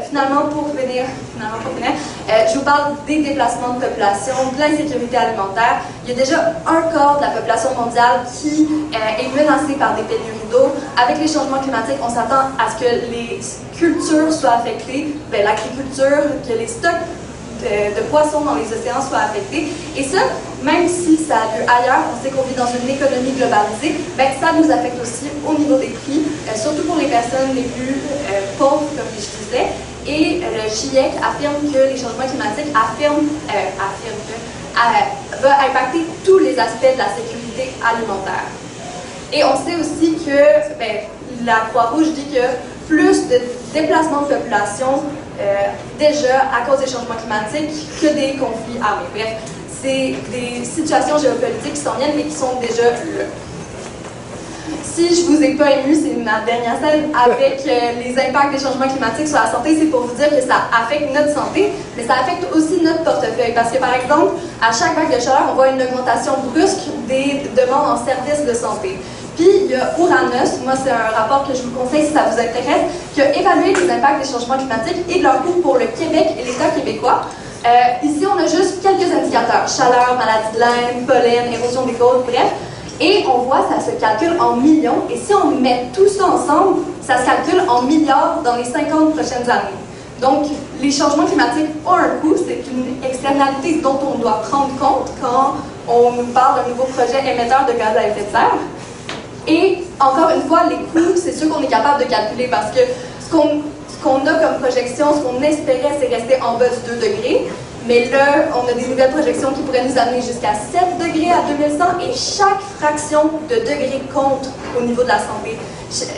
finalement, pour finir, je vous parle des déplacements de population, de l'insécurité alimentaire. Il y a déjà un quart de la population mondiale qui est menacée par des pénuries d'eau. Avec les changements climatiques, on s'attend à ce que les cultures soient affectées, l'agriculture, que les stocks de poissons dans les océans soient affectés. Et ça, même si ça a lieu ailleurs, on sait qu'on vit dans une économie globalisée, ça nous affecte aussi au niveau des prix, surtout pour les personnes les plus pauvres, comme je disais. Et le GIEC affirme que les changements climatiques va impacter tous les aspects de la sécurité alimentaire. Et on sait aussi que la Croix-Rouge dit que plus de déplacements de population déjà à cause des changements climatiques que des conflits armés. Bref, c'est des situations géopolitiques qui s'en viennent et qui sont déjà là. Si je vous ai pas ému, c'est ma dernière slide avec les impacts des changements climatiques sur la santé, c'est pour vous dire que ça affecte notre santé, mais ça affecte aussi notre portefeuille. Parce que, par exemple, à chaque vague de chaleur, on voit une augmentation brusque des demandes en services de santé. Puis, il y a Ouranos, moi c'est un rapport que je vous conseille si ça vous intéresse, qui a évalué les impacts des changements climatiques et de leur coût pour le Québec et l'État québécois. Ici, on a juste quelques indicateurs, chaleur, maladie de Lyme, pollen, érosion des côtes, bref. Et on voit, ça se calcule en millions. Et si on met tout ça ensemble, ça se calcule en milliards dans les 50 prochaines années. Donc, les changements climatiques ont un coût, c'est une externalité dont on doit prendre compte quand on nous parle d'un nouveau projet émetteur de gaz à effet de serre. Et encore une fois, les coûts, c'est sûr qu'on est capable de calculer parce que ce qu'on a comme projection, ce qu'on espérait, c'est rester en bas du 2 degrés. Mais là, on a des nouvelles projections qui pourraient nous amener jusqu'à 7 degrés à 2100 et chaque fraction de degré compte au niveau de la santé.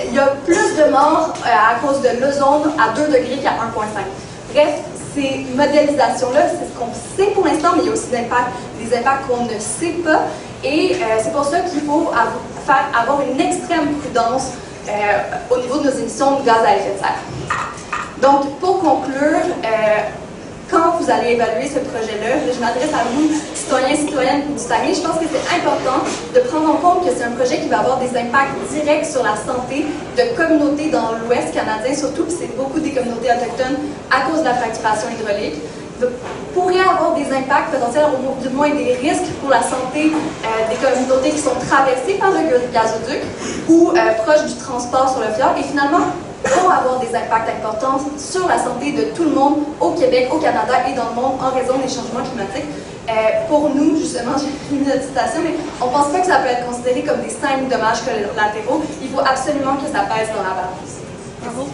Il y a plus de morts à cause de l'ozone à 2 degrés qu'à 1,5. Bref, ces modélisations-là, c'est ce qu'on sait pour l'instant, mais il y a aussi des impacts qu'on ne sait pas. Et c'est pour ça qu'il faut avoir une extrême prudence au niveau de nos émissions de gaz à effet de serre. Donc, pour conclure, quand vous allez évaluer ce projet-là, je m'adresse à vous, citoyens, citoyennes du Saguenay, je pense que c'est important de prendre en compte que c'est un projet qui va avoir des impacts directs sur la santé de communautés dans l'Ouest canadien, surtout que c'est beaucoup des communautés autochtones à cause de la fracturation hydraulique. Pourrait avoir des impacts potentiels, ou du moins des risques pour la santé des communautés qui sont traversées par le gazoduc ou proches du transport sur le fjord. Et finalement, vont avoir des impacts importants sur la santé de tout le monde au Québec, au Canada et dans le monde en raison des changements climatiques. Pour nous, justement, j'ai mis notre citation, mais on ne pense pas que ça peut être considéré comme des simples dommages collatéraux. Il faut absolument que ça pèse dans la balance. Bravo.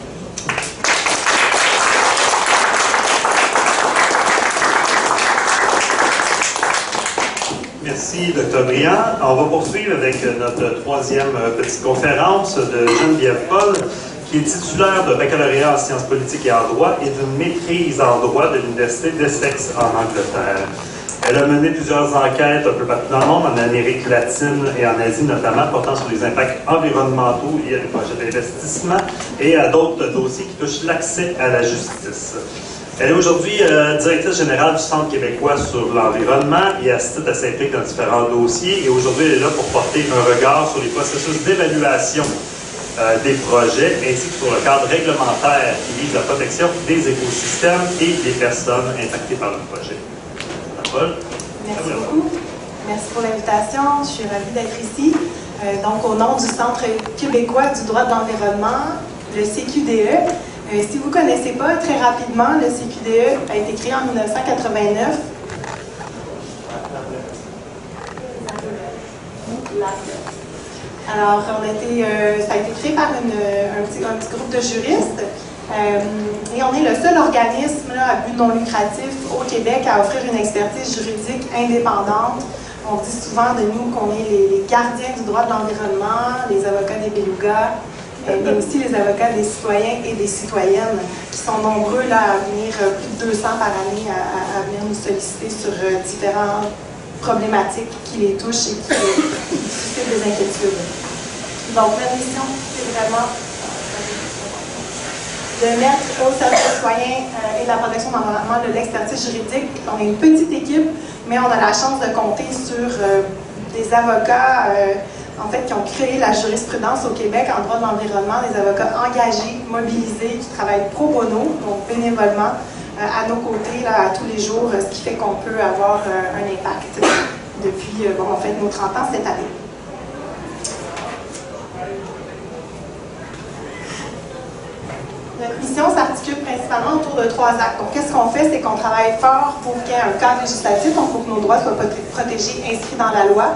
Merci, Dr. Briand. On va poursuivre avec notre troisième petite conférence de Geneviève Paul, qui est titulaire de baccalauréat en sciences politiques et en droit et d'une maîtrise en droit de l'Université d'Essex en Angleterre. Elle a mené plusieurs enquêtes un peu partout dans le monde, en Amérique latine et en Asie notamment, portant sur les impacts environnementaux liés à des projets d'investissement et à d'autres dossiers qui touchent l'accès à la justice. Elle est aujourd'hui directrice générale du Centre québécois sur l'environnement et à ce titre, elle s'implique dans différents dossiers et aujourd'hui, elle est là pour porter un regard sur les processus d'évaluation des projets ainsi que sur le cadre réglementaire qui vise la protection des écosystèmes et des personnes impactées par le projet. Paul. Merci beaucoup. Merci pour l'invitation. Je suis ravie d'être ici. Donc, au nom du Centre québécois du droit de l'environnement, le CQDE. Si vous ne connaissez pas, très rapidement, le CQDE a été créé en 1989. Alors, ça a été créé par un petit groupe de juristes. Et on est le seul organisme là, à but non lucratif au Québec à offrir une expertise juridique indépendante On dit souvent de nous qu'on est les gardiens du droit de l'environnement, les avocats des belugas, mais aussi les avocats des citoyens et des citoyennes qui sont nombreux là, à venir, plus de 200 par année, à venir nous solliciter sur différentes problématiques qui les touchent et qui suscitent des inquiétudes. Donc, la mission, c'est vraiment de mettre au service des citoyens et de la protection de l'environnement de l'expertise juridique. On est une petite équipe, mais on a la chance de compter sur des avocats en fait, qui ont créé la jurisprudence au Québec en droit de l'environnement, des avocats engagés, mobilisés, qui travaillent pro bono, donc bénévolement, à nos côtés, là, à tous les jours, ce qui fait qu'on peut avoir un impact depuis, on fait nos 30 ans cette année. Notre mission s'articule principalement autour de 3 actes. Donc, qu'est-ce qu'on fait? C'est qu'on travaille fort pour qu'il y ait un cadre législatif, donc pour que nos droits soient protégés, inscrits dans la loi.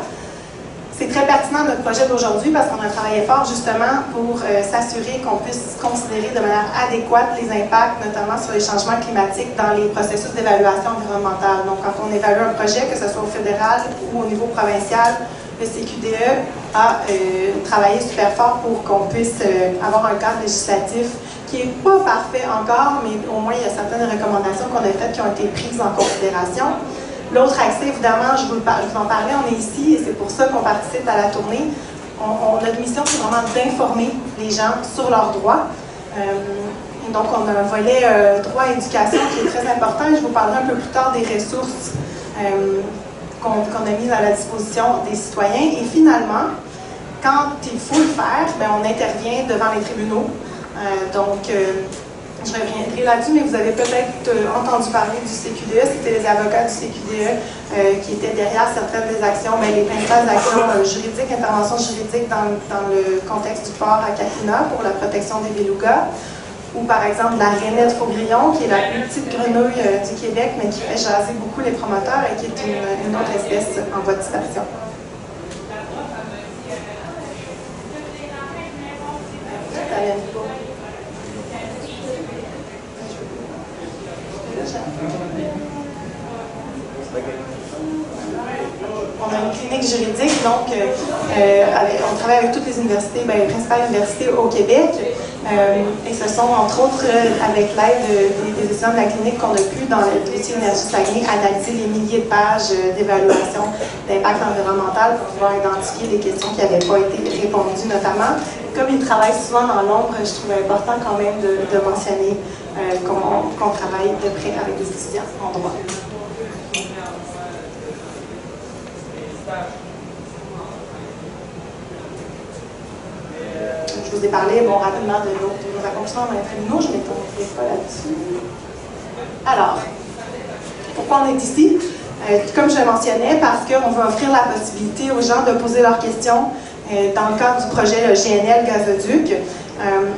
C'est très pertinent notre projet d'aujourd'hui parce qu'on a travaillé fort justement pour s'assurer qu'on puisse considérer de manière adéquate les impacts, notamment sur les changements climatiques dans les processus d'évaluation environnementale. Donc, quand on évalue un projet, que ce soit au fédéral ou au niveau provincial, le CQDE a travaillé super fort pour qu'on puisse avoir un cadre législatif qui n'est pas parfait encore, mais au moins il y a certaines recommandations qu'on a faites qui ont été prises en considération. L'autre accès, évidemment, je vous en parlais, on est ici et c'est pour ça qu'on participe à la tournée. Notre mission, c'est vraiment d'informer les gens sur leurs droits. Donc, on a un volet droit et éducation qui est très important et je vous parlerai un peu plus tard des ressources qu'on a mises à la disposition des citoyens. Et finalement, quand il faut le faire, on intervient devant les tribunaux. Je reviendrai là-dessus, mais vous avez peut-être entendu parler du CQDE. C'était les avocats du CQDE qui étaient derrière certaines des actions, les principales actions juridiques, interventions juridiques dans le contexte du port à Kakina pour la protection des belugas, ou par exemple la rainette faugrillon, qui est la plus petite grenouille du Québec, mais qui fait jaser beaucoup les promoteurs et qui est une autre espèce en voie de disparition. On a une clinique juridique, donc on travaille avec toutes les universités, les principales universités au Québec. Et ce sont, entre autres, avec l'aide des étudiants de la clinique qu'on a pu, dans le dossier Énergie Saguenay, analyser les milliers de pages d'évaluation d'impact environnemental pour pouvoir identifier les questions qui n'avaient pas été répondues, notamment. Comme ils travaillent souvent dans l'ombre, je trouve important quand même de mentionner qu'on travaille de près avec des étudiants en droit. Je vous ai parlé rapidement de nos accomplissements dans les tribunaux, je ne m'étendrai pas là-dessus. Alors, pourquoi on est ici? Comme je le mentionnais, parce qu'on veut offrir la possibilité aux gens de poser leurs questions dans le cadre du projet GNL Gazoduc.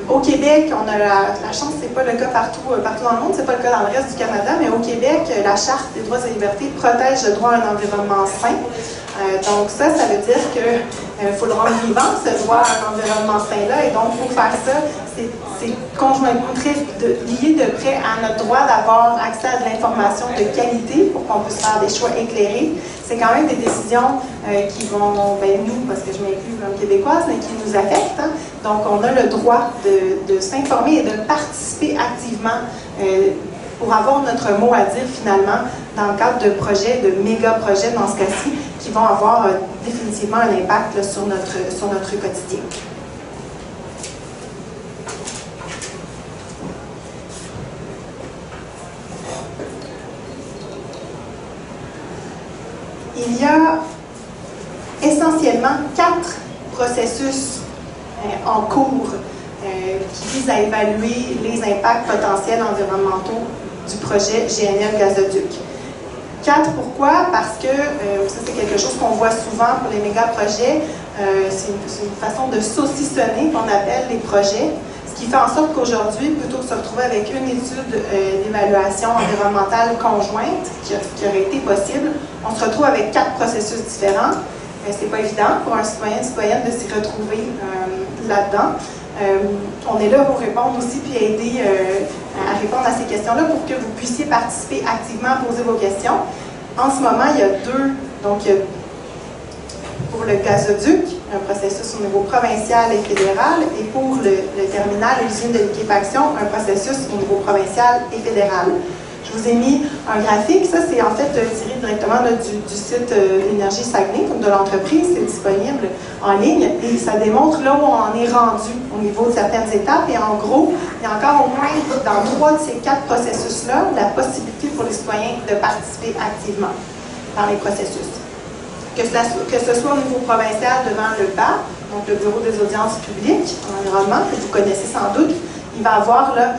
Au Québec, on a la chance, c'est pas le cas partout dans le monde, c'est pas le cas dans le reste du Canada, mais au Québec, la Charte des droits et libertés protège le droit à un environnement sain. Donc ça veut dire qu'il faut le rendre vivant, ce droit à un environnement sain-là, et donc pour faire ça, c'est conjointement lié de près à notre droit d'avoir accès à de l'information de qualité pour qu'on puisse faire des choix éclairés. C'est quand même des décisions qui vont, nous, parce que je m'inclus comme québécoise, mais qui nous affectent. Hein. Donc on a le droit de s'informer et de participer activement pour avoir notre mot à dire finalement dans le cadre de projets, de méga-projets dans ce cas-ci, qui vont avoir définitivement un impact là, sur notre quotidien. Il y a essentiellement 4 processus en cours qui visent à évaluer les impacts potentiels environnementaux du projet GNL Gazoduc. 4, pourquoi? Parce que ça, c'est quelque chose qu'on voit souvent pour les méga-projets. C'est une façon de saucissonner qu'on appelle les projets, ce qui fait en sorte qu'aujourd'hui, plutôt que de se retrouver avec une étude d'évaluation environnementale conjointe qui aurait été possible, on se retrouve avec 4 processus différents. C'est pas évident pour un citoyen, une citoyenne de s'y retrouver là-dedans. On est là pour répondre aussi puis aider à répondre à ces questions-là pour que vous puissiez participer activement à poser vos questions. En ce moment, il y a 2, donc il y a pour le gazoduc, un processus au niveau provincial et fédéral, et pour le terminal et l'usine de liquéfaction, un processus au niveau provincial et fédéral. Je vous ai mis un graphique, ça c'est en fait tiré directement du site Énergie Saguenay, de l'entreprise, c'est disponible en ligne, et ça démontre là où on en est rendu au niveau de certaines étapes, et en gros, il y a encore au moins dans 3 de ces 4 processus-là, la possibilité pour les citoyens de participer activement dans les processus. Que ce soit au niveau provincial devant le BAP, donc le Bureau des audiences publiques en environnement, que vous connaissez sans doute, il va y avoir là,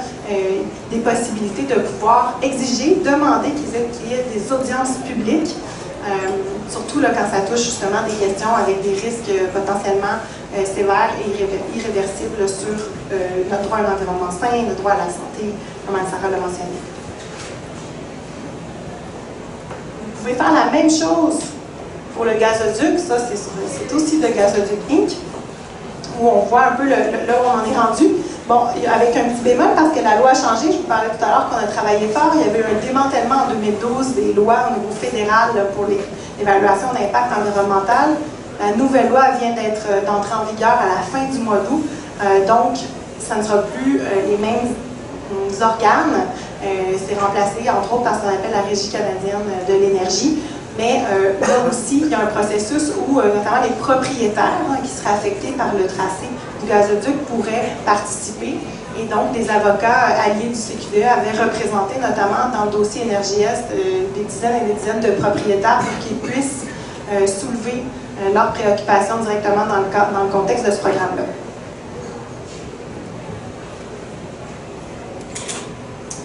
des possibilités de pouvoir exiger, demander qu'il y ait des audiences publiques, surtout là, quand ça touche justement des questions avec des risques potentiellement sévères et irréversibles sur notre droit à un environnement sain, le droit à la santé, comme Sarah l'a mentionné. Vous pouvez faire la même chose pour le gazoduc, ça c'est aussi le Gazoduc Inc., où on voit un peu là où on en est rendu. Bon, avec un petit bémol, parce que la loi a changé, je vous parlais tout à l'heure qu'on a travaillé fort, il y avait eu un démantèlement en 2012 des lois au niveau fédéral pour l'évaluation d'impact environnemental. La nouvelle loi vient d'entrer en vigueur à la fin du mois d'août, donc ça ne sera plus les mêmes organes. C'est remplacé, entre autres, par ce qu'on appelle la Régie canadienne de l'énergie. Mais là aussi, il y a un processus où notamment les propriétaires qui seraient affectés par le tracé du gazoduc pourraient participer. Et donc, des avocats alliés du CQDE avaient représenté, notamment dans le dossier Énergie Est, des dizaines et des dizaines de propriétaires pour qu'ils puissent soulever leurs préoccupations directement dans le contexte de ce programme-là.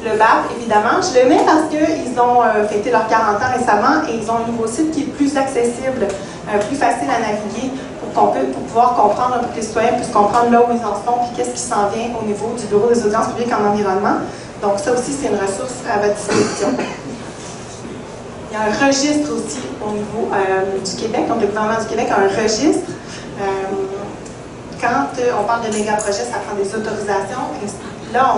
Le BAP, évidemment, je le mets parce qu'ils ont fêté leurs 40 ans récemment et ils ont un nouveau site qui est plus accessible, plus facile à naviguer pour pouvoir comprendre, pour que les citoyens puissent comprendre là où ils en sont et qu'est-ce qui s'en vient au niveau du Bureau des audiences publiques en environnement. Donc ça aussi, c'est une ressource à votre disposition. Il y a un registre aussi au niveau du Québec, donc le gouvernement du Québec a un registre. Quand on parle de méga-projets, ça prend des autorisations. Là,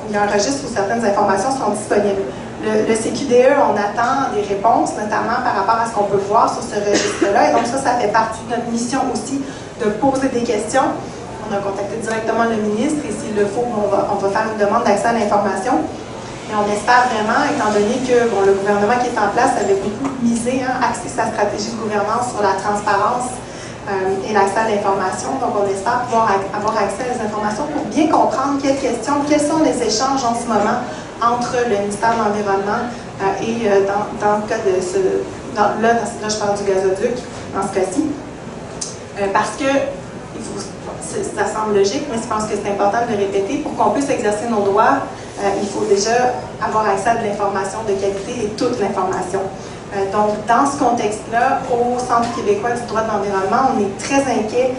il y a un registre où certaines informations sont disponibles. Le CQDE, on attend des réponses, notamment par rapport à ce qu'on peut voir sur ce registre-là. Et donc ça fait partie de notre mission aussi de poser des questions. On a contacté directement le ministre et s'il le faut, on va faire une demande d'accès à l'information. Et on espère vraiment, étant donné que le gouvernement qui est en place avait beaucoup misé, axé sa stratégie de gouvernance sur la transparence et l'accès à l'information. Donc, on espère pouvoir avoir accès à les informations pour bien comprendre quelles sont les échanges en ce moment entre le ministère de l'Environnement et dans le cas de là, je parle du gazoduc, dans ce cas-ci. Parce que, ça semble logique, mais je pense que c'est important de le répéter, pour qu'on puisse exercer nos droits, il faut déjà avoir accès à de l'information de qualité et toute l'information. Donc, dans ce contexte-là, au Centre québécois du droit de l'environnement, on est très inquiet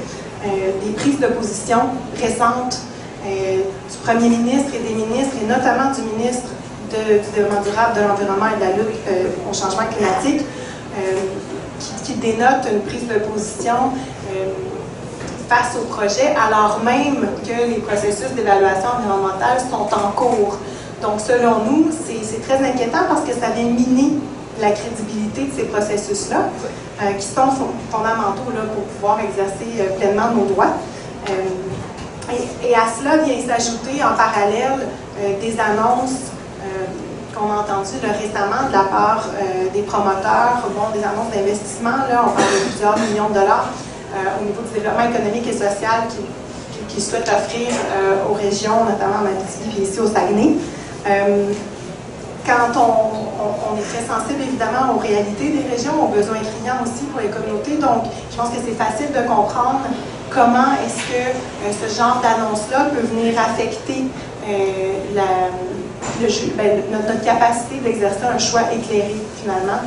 des prises de position récentes du premier ministre et des ministres, et notamment du ministre du développement durable, de l'environnement et de la lutte au changement climatique, qui dénote une prise de position face au projet, alors même que les processus d'évaluation environnementale sont en cours. Donc, selon nous, c'est très inquiétant parce que ça vient miner la crédibilité de ces processus-là, qui sont fondamentaux là, pour pouvoir exercer pleinement nos droits. Et à cela vient s'ajouter en parallèle des annonces qu'on a entendues récemment de la part des promoteurs, des annonces d'investissement. Là, on parle de plusieurs millions de dollars au niveau du développement économique et social qui souhaitent offrir aux régions, notamment en Abitibi et ici au Saguenay. Quand on est très sensible évidemment aux réalités des régions, aux besoins criants aussi pour les communautés, donc je pense que c'est facile de comprendre comment est-ce que ce genre d'annonce-là peut venir affecter notre capacité d'exercer un choix éclairé finalement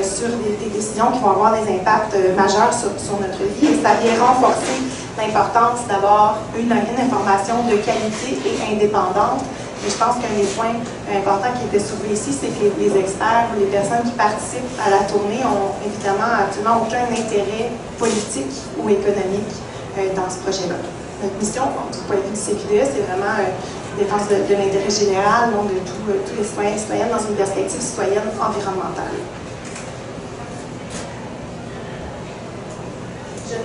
sur des décisions qui vont avoir des impacts majeurs sur notre vie. Et ça vient renforcer l'importance d'avoir une information de qualité et indépendante. Et je pense qu'un des points importants qui était soulevé ici, c'est que les experts, les personnes qui participent à la tournée ont évidemment absolument aucun intérêt politique ou économique dans ce projet-là. Notre mission, du point de vue du CQDE, c'est vraiment défense de l'intérêt général, donc de tous les citoyens et citoyennes dans une perspective citoyenne environnementale.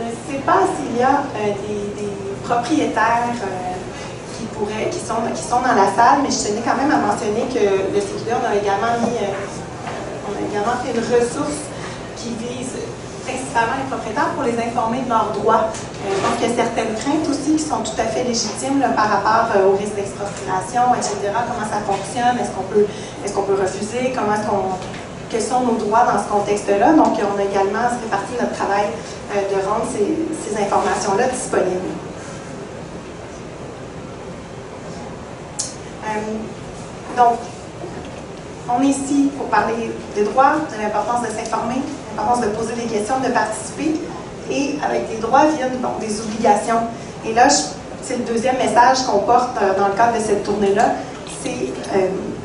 ne sais pas s'il y a des propriétaires qui sont dans la salle, mais je tenais quand même à mentionner que le CQDE, on a également fait une ressource qui vise principalement les propriétaires pour les informer de leurs droits. Donc, il y a certaines craintes aussi qui sont tout à fait légitimes là, par rapport au risque d'expropriation, etc. Comment ça fonctionne, est-ce qu'on peut refuser, quels sont nos droits dans ce contexte-là. Donc, on a également, ça fait partie de notre travail de rendre ces informations-là disponibles. Donc, on est ici pour parler des droits, de l'importance de s'informer, l'importance de poser des questions, de participer. Et avec des droits viennent donc des obligations. Et là, c'est le deuxième message qu'on porte dans le cadre de cette tournée-là, c'est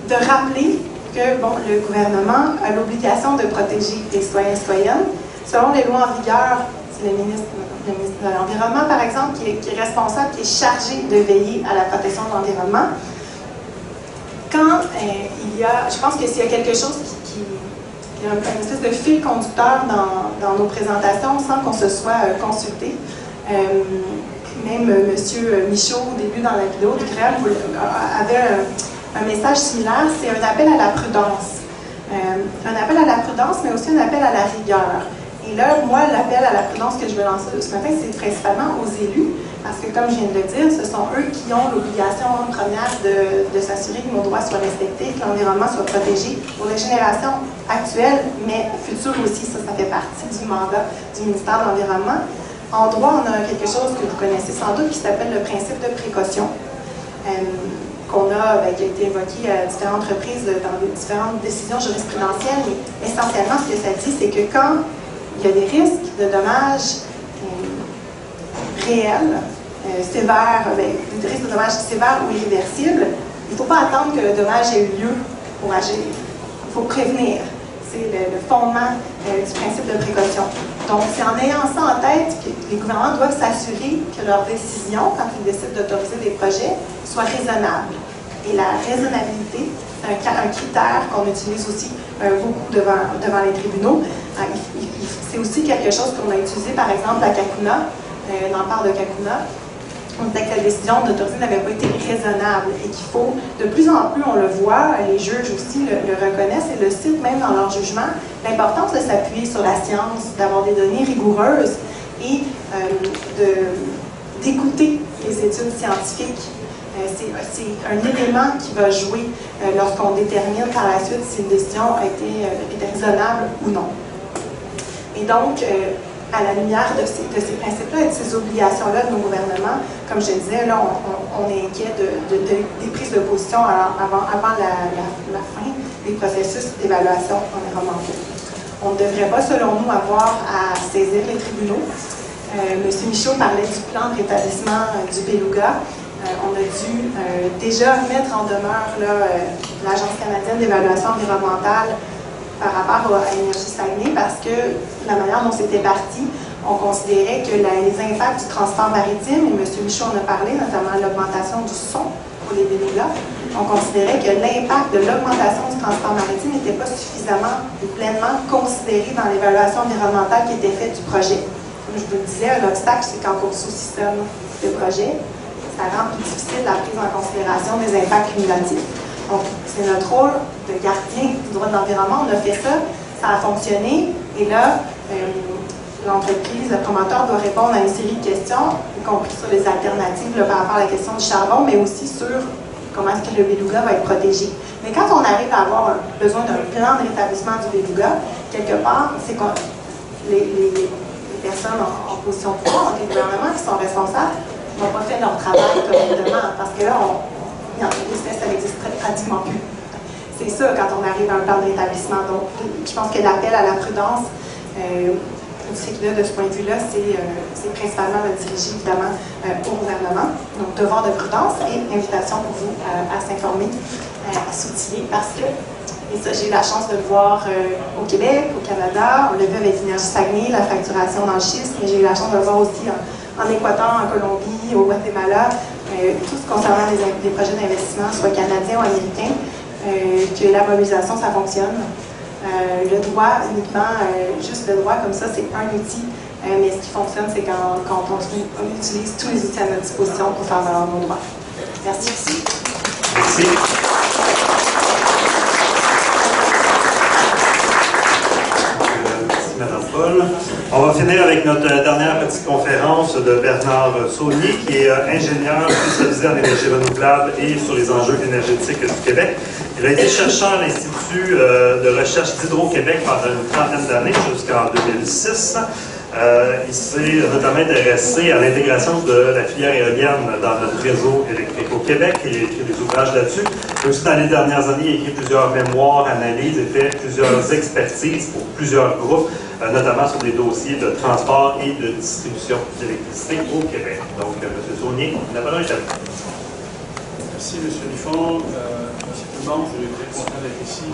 de rappeler que le gouvernement a l'obligation de protéger les citoyens et citoyennes. Selon les lois en vigueur, c'est le ministre de l'Environnement, par exemple, qui est responsable, qui est chargé de veiller à la protection de l'environnement. Quand je pense que s'il y a quelque chose qui est une espèce de fil conducteur dans nos présentations, sans qu'on se soit consulté, même M. Michaud, au début dans la vidéo de Grève, avait un message similaire, c'est un appel à la prudence. Un appel à la prudence, mais aussi un appel à la rigueur. Et là, moi, l'appel à la prudence que je veux lancer ce matin, c'est principalement aux élus, parce que, comme je viens de le dire, ce sont eux qui ont l'obligation première de s'assurer que nos droits soient respectés, que l'environnement soit protégé pour les générations actuelles, mais futures aussi. Ça fait partie du mandat du ministère de l'Environnement. En droit, on a quelque chose que vous connaissez sans doute qui s'appelle le principe de précaution. Qui a été évoqué à différentes reprises dans différentes décisions jurisprudentielles, mais essentiellement, ce que ça dit, c'est que quand il y a des risques de dommages réels, sévères, des risques de dommages sévères ou irréversibles, il ne faut pas attendre que le dommage ait eu lieu pour agir. Il faut prévenir. C'est le fondement du principe de précaution. Donc, c'est en ayant ça en tête que les gouvernements doivent s'assurer que leurs décisions, quand ils décident d'autoriser des projets, soient raisonnables. Et la raisonnabilité, c'est un critère qu'on utilise aussi beaucoup devant les tribunaux. C'est aussi quelque chose qu'on a utilisé, par exemple, à Kakuna, dans le port de Kakuna. On disait que la décision d'autoriser n'avait pas été raisonnable et qu'il faut, de plus en plus, on le voit, les juges aussi le reconnaissent et le citent même dans leur jugement, l'importance de s'appuyer sur la science, d'avoir des données rigoureuses et d'écouter les études scientifiques. C'est un élément qui va jouer lorsqu'on détermine par la suite si une décision a été raisonnable ou non. Et donc, à la lumière de ces principes-là et de ces obligations-là de nos gouvernements, comme je disais, là, on est inquiet des prises de position avant la fin des processus d'évaluation environnementale. On ne devrait pas, selon nous, avoir à saisir les tribunaux. M. Michaud parlait du plan de rétablissement du Beluga. On a dû déjà mettre en demeure l'Agence canadienne d'évaluation environnementale par rapport à Énergie Saguenay parce que la manière dont c'était parti, on considérait que les impacts du transport maritime, et M. Michaud en a parlé, notamment l'augmentation du son pour les Belugas, on considérait que l'impact de l'augmentation du transport maritime n'était pas suffisamment ou pleinement considéré dans l'évaluation environnementale qui était faite du projet. Comme je vous le disais, l'obstacle, c'est qu'en cours sous-système de projet, ça rend plus difficile la prise en considération des impacts cumulatifs. Donc, c'est notre rôle de gardien du droit de l'environnement. On a fait ça, ça a fonctionné, et là, l'entreprise, le promoteur doit répondre à une série de questions, y compris sur les alternatives par rapport à la question du charbon, mais aussi sur comment est-ce que le Beluga va être protégé. Mais quand on arrive à avoir besoin d'un plan de rétablissement du Beluga, quelque part, c'est que les personnes en position de pouvoir, les gouvernements qui sont responsables, n'ont pas fait leur travail correctement, parce que là, l'espèce, ça n'existe pratiquement plus. C'est ça quand on arrive à un plan de rétablissement. Donc, je pense que l'appel à la prudence, du CQDE de ce point de vue-là, c'est principalement dirigé évidemment au gouvernement. Donc, devoir de prudence et invitation pour vous à s'informer, à s'outiller, parce que, et ça, j'ai eu la chance de le voir au Québec, au Canada, on l'a vu avec Énergie Saguenay, la fracturation dans le schiste, mais j'ai eu la chance de le voir aussi en Équateur, en Colombie, au Guatemala, tout ce concernant des projets d'investissement, soit canadiens ou américains, que la mobilisation, ça fonctionne. Le droit, uniquement, juste le droit comme ça, c'est un outil. Mais ce qui fonctionne, c'est quand on utilise tous les outils à notre disposition pour faire valoir nos droits. Merci. Merci. Merci, Mme Paul. On va finir avec notre dernière petite conférence de Bernard Saunier, qui est ingénieur spécialisé en énergie renouvelable et sur les enjeux énergétiques du Québec. Il a été chercheur à l'Institut de recherche d'Hydro-Québec pendant une trentaine d'années, jusqu'en 2006. Il s'est notamment intéressé à l'intégration de la filière éolienne dans notre réseau électrique au Québec. Il a écrit des ouvrages là-dessus. Et aussi, dans les dernières années, il a écrit plusieurs mémoires, analyses et fait plusieurs expertises pour plusieurs groupes, notamment sur des dossiers de transport et de distribution d'électricité au Québec. Donc, M. Saunier, la parole est à vous. Merci, M. Lifon. Merci tout le monde. Je suis très content d'être ici.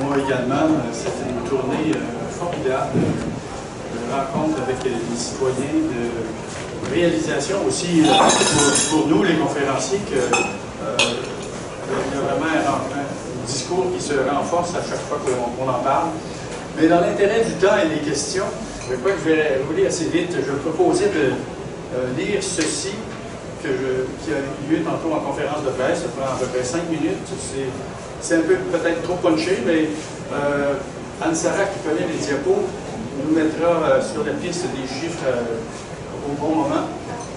Moi également, c'était une tournée formidable de rencontres avec les citoyens, de réalisation aussi pour nous, les conférenciers, qu'il y a vraiment un discours qui se renforce à chaque fois qu'on en parle. Mais dans l'intérêt du temps et des questions, je crois que je vais rouler assez vite. Je proposais de lire ceci qui a eu lieu tantôt en conférence de presse. Ça prend à peu près 5 minutes. C'est un peu peut-être trop punché, mais Anne-Sara, qui connaît les diapos, nous mettra sur la piste des chiffres au bon moment.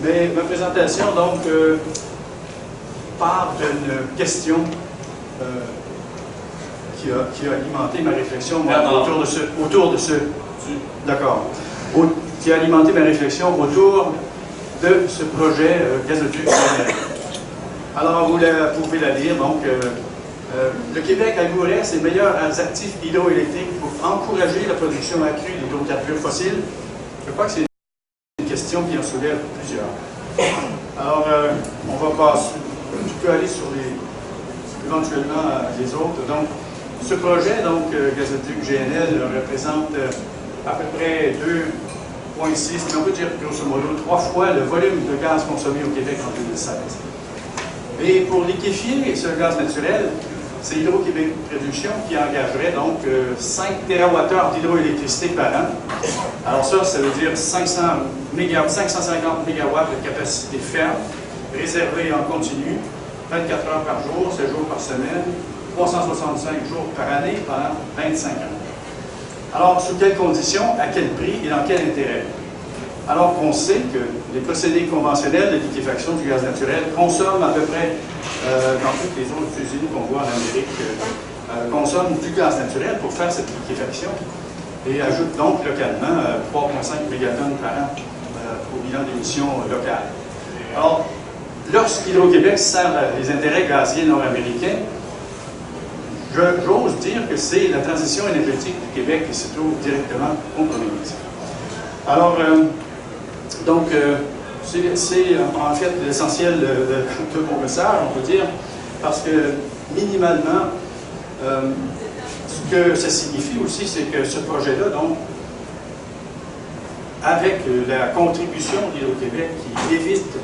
Mais ma présentation, donc, part d'une question qui a alimenté ma réflexion qui a alimenté ma réflexion autour de ce projet gazoduc. Alors, vous pouvez la lire. Donc, le Québec avouerait ses meilleurs actifs hydroélectriques pour encourager la production accrue d'hydrocarbures fossiles. Je crois que c'est une question qui en soulève plusieurs. Alors, on va passer. Tu peux aller sur éventuellement les autres. Donc, ce projet, donc, gazoduc GNL, représente à peu près 2,6, mais on peut dire grosso modo 3 fois le volume de gaz consommé au Québec en 2016. Et pour liquéfier ce gaz naturel, c'est Hydro-Québec Production qui engagerait donc 5 TWh d'hydroélectricité par an. Alors ça veut dire 550 MW de capacité ferme, réservée en continu, 24 heures par jour, 7 jours par semaine, 365 jours par année pendant 25 ans. Alors, sous quelles conditions, à quel prix et dans quel intérêt? Alors qu'on sait que les procédés conventionnels de liquéfaction du gaz naturel consomment à peu près, dans toutes les autres usines qu'on voit en Amérique, consomment du gaz naturel pour faire cette liquéfaction et ajoutent donc localement 3,5 mégatonnes par an au bilan d'émissions locales. Alors, lorsqu'Hydro-Québec sert les intérêts gaziers nord-américains, j'ose dire que c'est la transition énergétique du Québec qui se trouve directement compromise. Alors, donc, c'est en fait l'essentiel de mon message, on peut dire, parce que minimalement, ce que ça signifie aussi, c'est que ce projet-là, donc, avec la contribution d'Hydro-Québec qui évite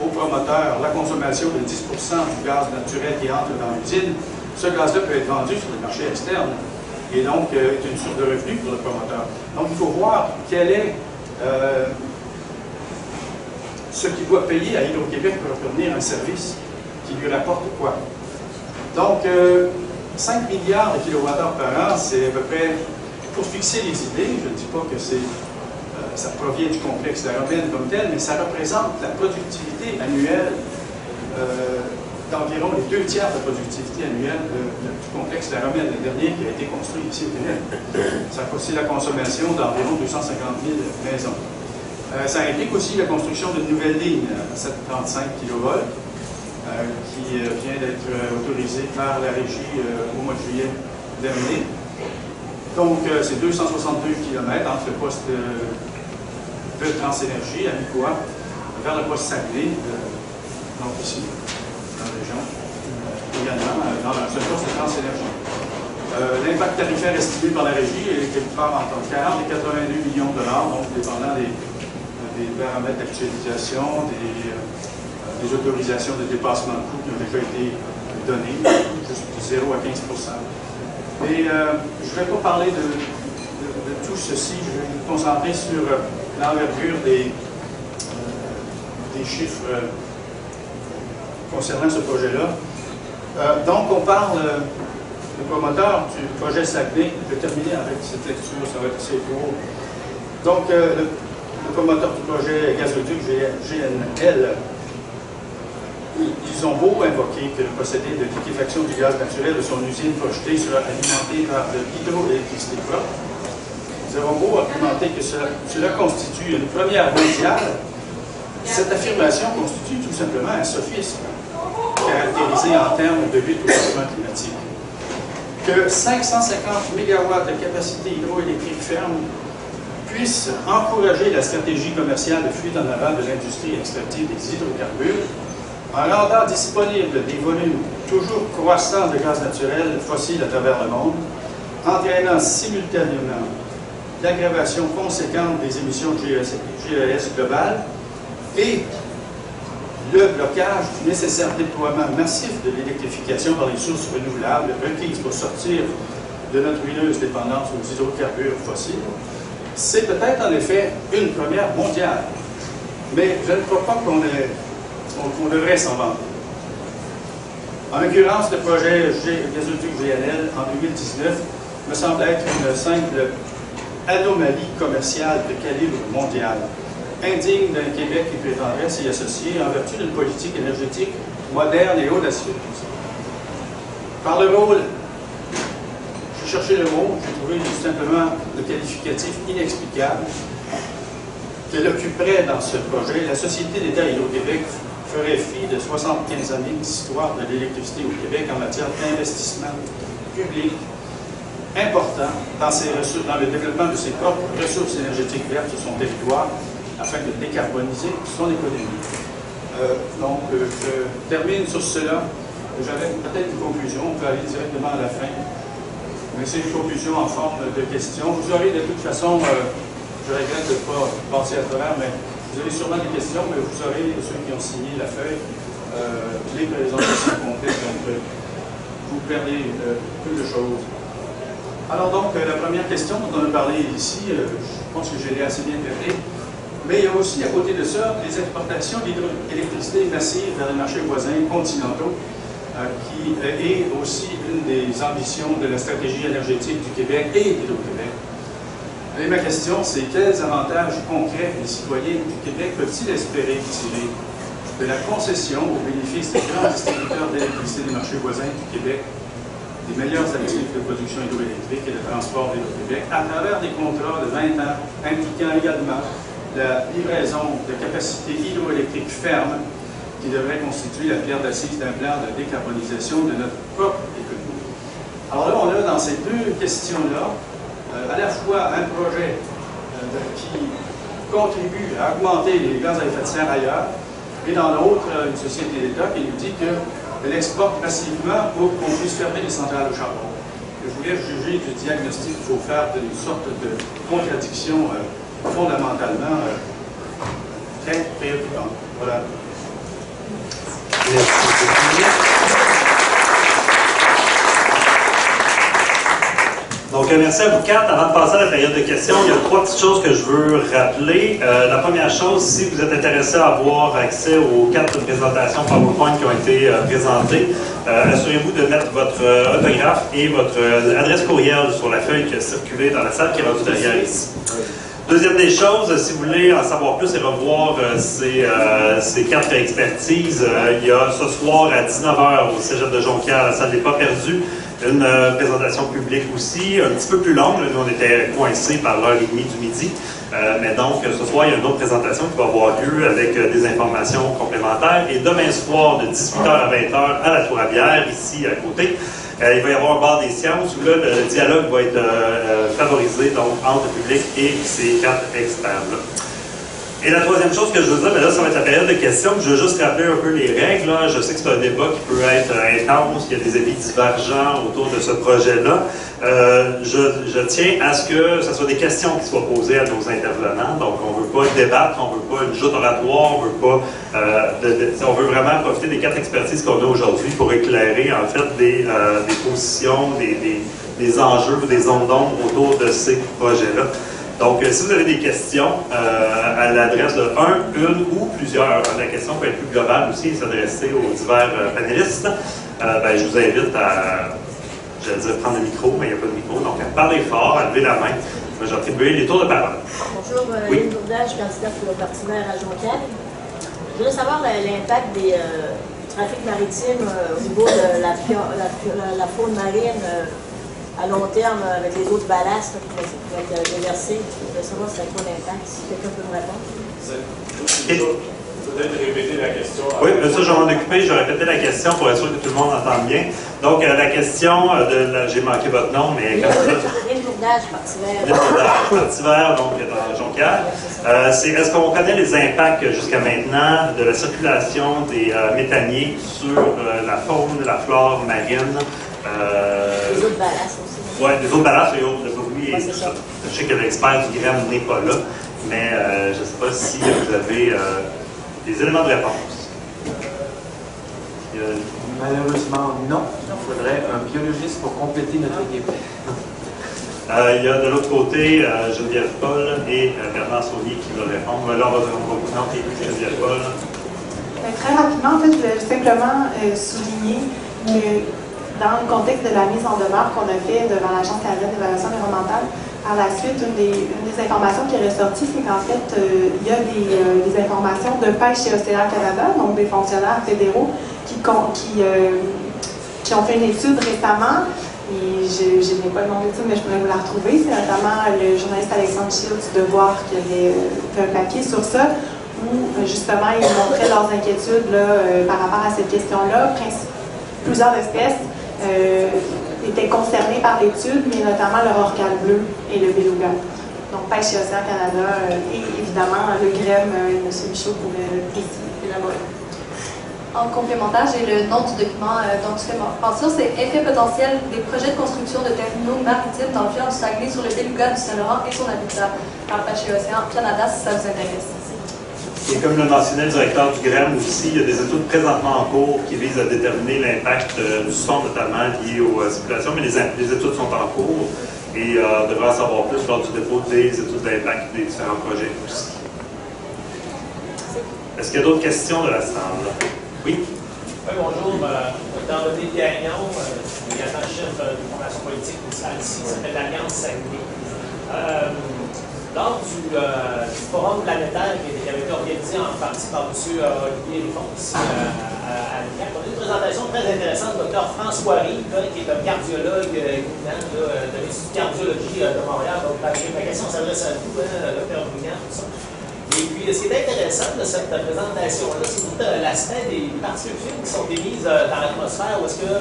aux promoteurs la consommation de 10% du gaz naturel qui entre dans l'usine, ce gaz-là peut être vendu sur le marché externe et donc est une source de revenus pour le promoteur. Donc il faut voir quel est ce qu'il doit payer à Hydro-Québec pour obtenir un service qui lui rapporte quoi. Donc 5 milliards de kilowattheures par an, c'est à peu près, pour fixer les idées, je ne dis pas que ça provient du complexe de la Romaine comme tel, mais ça représente la productivité annuelle d'environ les 2 tiers de la productivité annuelle du complexe de la Romaine, le dernier qui a été construit ici au Québec. Ça a aussi la consommation d'environ 250 000 maisons. Ça implique aussi la construction d'une nouvelle ligne à 735 kV qui vient d'être autorisée par la régie au mois de juillet dernier. Donc, c'est 262 km entre le poste de Transénergie à Mikoa vers le poste Saguenay, donc ici, dans la région, également dans un poste de Transénergie. L'impact tarifaire estimé par la régie est quelque part entre 40 et 82 millions de dollars, donc dépendant des paramètres d'actualisation, des autorisations de dépassement de coûts qui ont déjà été données, juste de 0 à 15 %. Et je ne vais pas parler de tout ceci, je vais me concentrer sur l'envergure des chiffres concernant ce projet-là. Donc, on parle, le promoteur du projet Saguenay, je vais terminer avec cette lecture, ça va être assez court. Donc, le promoteur du projet Gazoduc GNL, ils ont beau invoquer que le procédé de liquéfaction du gaz naturel de son usine projetée sera alimenté par de l'hydroélectricité propre. Nous avons beau argumenter que cela constitue une première mondiale. Cette affirmation constitue tout simplement un sophisme caractérisé en termes de lutte au changement climatique. Que 550 MW de capacité hydroélectrique ferme puisse encourager la stratégie commerciale de fuite en avant de l'industrie extractive des hydrocarbures en rendant disponibles des volumes toujours croissants de gaz naturel fossile à travers le monde, entraînant simultanément l'aggravation conséquente des émissions de GES globales et le blocage du nécessaire déploiement massif de l'électrification par les sources renouvelables requises pour sortir de notre ruineuse dépendance aux hydrocarbures fossiles, c'est peut-être en effet une première mondiale. Mais je ne crois pas qu'on devrait s'en vanter. En l'occurrence, le projet Gazoduc GNL en 2019 me semble être une simple anomalie commerciale de calibre mondial, indigne d'un Québec qui prétendrait s'y associer en vertu d'une politique énergétique moderne et audacieuse. Par le rôle, j'ai cherché le mot, j'ai trouvé tout simplement le qualificatif inexplicable qu'elle occuperait dans ce projet. La Société d'État Hydro-Québec ferait fi de 75 années d'histoire de l'électricité au Québec en matière d'investissement public important dans le développement de ses propres ressources énergétiques vertes sur son territoire, afin de décarboniser son économie. Je termine sur cela. J'avais peut-être une conclusion, on peut aller directement à la fin. Mais c'est une conclusion en forme de question. Vous aurez de toute façon, je regrette de ne pas passer à travers, mais vous avez sûrement des questions, mais vous aurez, ceux qui ont signé la feuille, les présentations complètes, donc vous perdez peu de choses. Alors donc, la première question dont on a parlé ici, je pense que je l'ai assez bien traitée. Mais il y a aussi, à côté de ça, les exportations d'hydroélectricité massive vers les marchés voisins continentaux, qui est aussi une des ambitions de la stratégie énergétique du Québec et d'Hydro-Québec. Et ma question, c'est quels avantages concrets les citoyens du Québec peuvent-ils espérer tirer de la concession au bénéfice des grands distributeurs d'électricité des marchés voisins du Québec, des meilleurs actifs de production hydroélectrique et de transport d'Hydro-Québec, à travers des contrats de 20 ans impliquant également la livraison de capacités hydroélectriques fermes qui devrait constituer la pierre d'assise d'un plan de décarbonisation de notre propre économie. Alors là, on a dans ces deux questions-là, à la fois un projet qui contribue à augmenter les gaz à effet de serre ailleurs, et dans l'autre, une société d'État qui nous dit qu'elle exporte massivement pour qu'on puisse fermer les centrales au charbon. Je voulais juger du diagnostic qu'il faut faire d'une sorte de contradiction fondamentalement très préoccupant. Voilà. Donc, merci à vous quatre. Avant de passer à la période de questions, il y a trois petites choses que je veux rappeler. La première chose, si vous êtes intéressé à avoir accès aux 4 présentations PowerPoint qui ont été présentées, assurez-vous de mettre votre autographe et votre adresse courriel sur la feuille qui a circulé dans la salle qui est rendue derrière ici. Deuxième des choses, si vous voulez en savoir plus et revoir ces 4 expertises, il y a ce soir à 19h au Cégep de Jonquière, la salle des pas perdus, une présentation publique aussi, un petit peu plus longue. Nous, on était coincés par l'heure et demie du midi. Mais donc, ce soir, il y a une autre présentation qui va avoir lieu avec des informations complémentaires. Et demain soir, de 18h à 20h, à la Tour à Bière, ici à côté, il va y avoir un bar des sciences où là, le dialogue va être favorisé donc, entre le public et ces 4 experts-là. Et la troisième chose que je veux dire, là, ça va être la période de questions. Je veux juste rappeler un peu les règles. Là. Je sais que c'est un débat qui peut être intense, qu'il y a des avis divergents autour de ce projet-là. Je tiens à ce que ce soit des questions qui soient posées à nos intervenants. Donc, on ne veut pas débattre, on ne veut pas une joute oratoire, on veut pas... on veut vraiment profiter des 4 expertises qu'on a aujourd'hui pour éclairer, en fait, des positions, des des enjeux ou des zones d'ombre autour de ces projets-là. Donc, si vous avez des questions à l'adresse de une ou plusieurs, la question peut être plus globale aussi et s'adresser aux divers panélistes, ben, je vous invite à, j'allais dire prendre le micro, mais il n'y a pas de micro, donc à parler fort, à lever la main. Je vais attribuer les tours de parole. Bonjour, Oui. Lynn Bourdage, je suis candidate pour le Parti vert à Jonquière. Je voudrais savoir l'impact du trafic maritime au niveau de la faune marine à long terme avec les autres ballasts qui vont être déversés. Je voudrais savoir c'est quoi l'impact, si quelqu'un peut me répondre. Peut-être répéter la question. Oui, mais ça, je vais m'en occuper. Je vais répéter la question pour être sûr que tout le monde entende bien. Donc, la question j'ai manqué votre nom, mais... Lynn Bourdage, Parti vert. Lynn Bourdage, Parti vert, donc dans Jonquière. Est-ce qu'on connaît les impacts jusqu'à maintenant de la circulation des méthaniers sur la faune, la flore marine? Les autres ballasts aussi. Oui, les autres ballasts, le bruit et Ouais, tout c'est ça. ça. Je sais que l'expert du GREM n'est pas là, mais je ne sais pas si vous avez des éléments de réponse. Malheureusement, non. Il faudrait un biologiste pour compléter notre équipe. Il y a de l'autre côté Geneviève Paul et Bernard Saunier qui veulent répondre. Là, on va vous présenter Geneviève Paul. Très rapidement, en fait, je voulais simplement souligner que dans le contexte de la mise en demeure qu'on a fait devant l'Agence canadienne d'évaluation environnementale, par la suite, une des informations qui est ressortie, c'est qu'en fait, il y a des informations de pêche chez Océan Canada, donc des fonctionnaires fédéraux qui ont fait une étude récemment. Et je n'ai pas le nom de l'étude, mais je pourrais vous la retrouver. C'est notamment le journaliste Alexandre Shields du Devoir qui avait fait un papier sur ça, où justement ils montraient leurs inquiétudes là, par rapport à cette question-là. Plusieurs espèces étaient concernées par l'étude, mais notamment le rorqual bleu et le beluga. Donc, Pêche et Océan Canada et évidemment le GREM, M. Michaud pourrait plus élaborer. En complémentaire, j'ai le nom du document dont tu fais mention, c'est Effet potentiel des projets de construction de terminaux maritimes dans le fjord du Saguenay sur le beluga du Saint-Laurent et son habitat par Pêche et Océan Canada, si ça vous intéresse. Et comme le mentionnait le directeur du GREM aussi, il y a des études présentement en cours qui visent à déterminer l'impact du son, notamment lié aux circulations, mais les études sont en cours et on devrait en savoir plus lors du dépôt des études d'impact des différents projets aussi. Est-ce qu'il y a d'autres questions de la salle? Oui? Oui, bonjour. Dans René Gagnon, également chef de formation politique au salle ici, qui s'appelle l'Alliance Saguenay. Lors du forum planétaire qui avait été organisé en partie par M. Olivier Riffon ici à l'UQAC, on a eu une présentation très intéressante de Dr. François Rive, qui est un cardiologue éminent de l'Institut de cardiologie de Montréal. Donc, ma question s'adresse à vous, Dr. Brugnan, tout ça. Et puis, ce qui est intéressant de cette présentation-là, c'est tout l'aspect des particules fines qui sont émises dans l'atmosphère, où est-ce que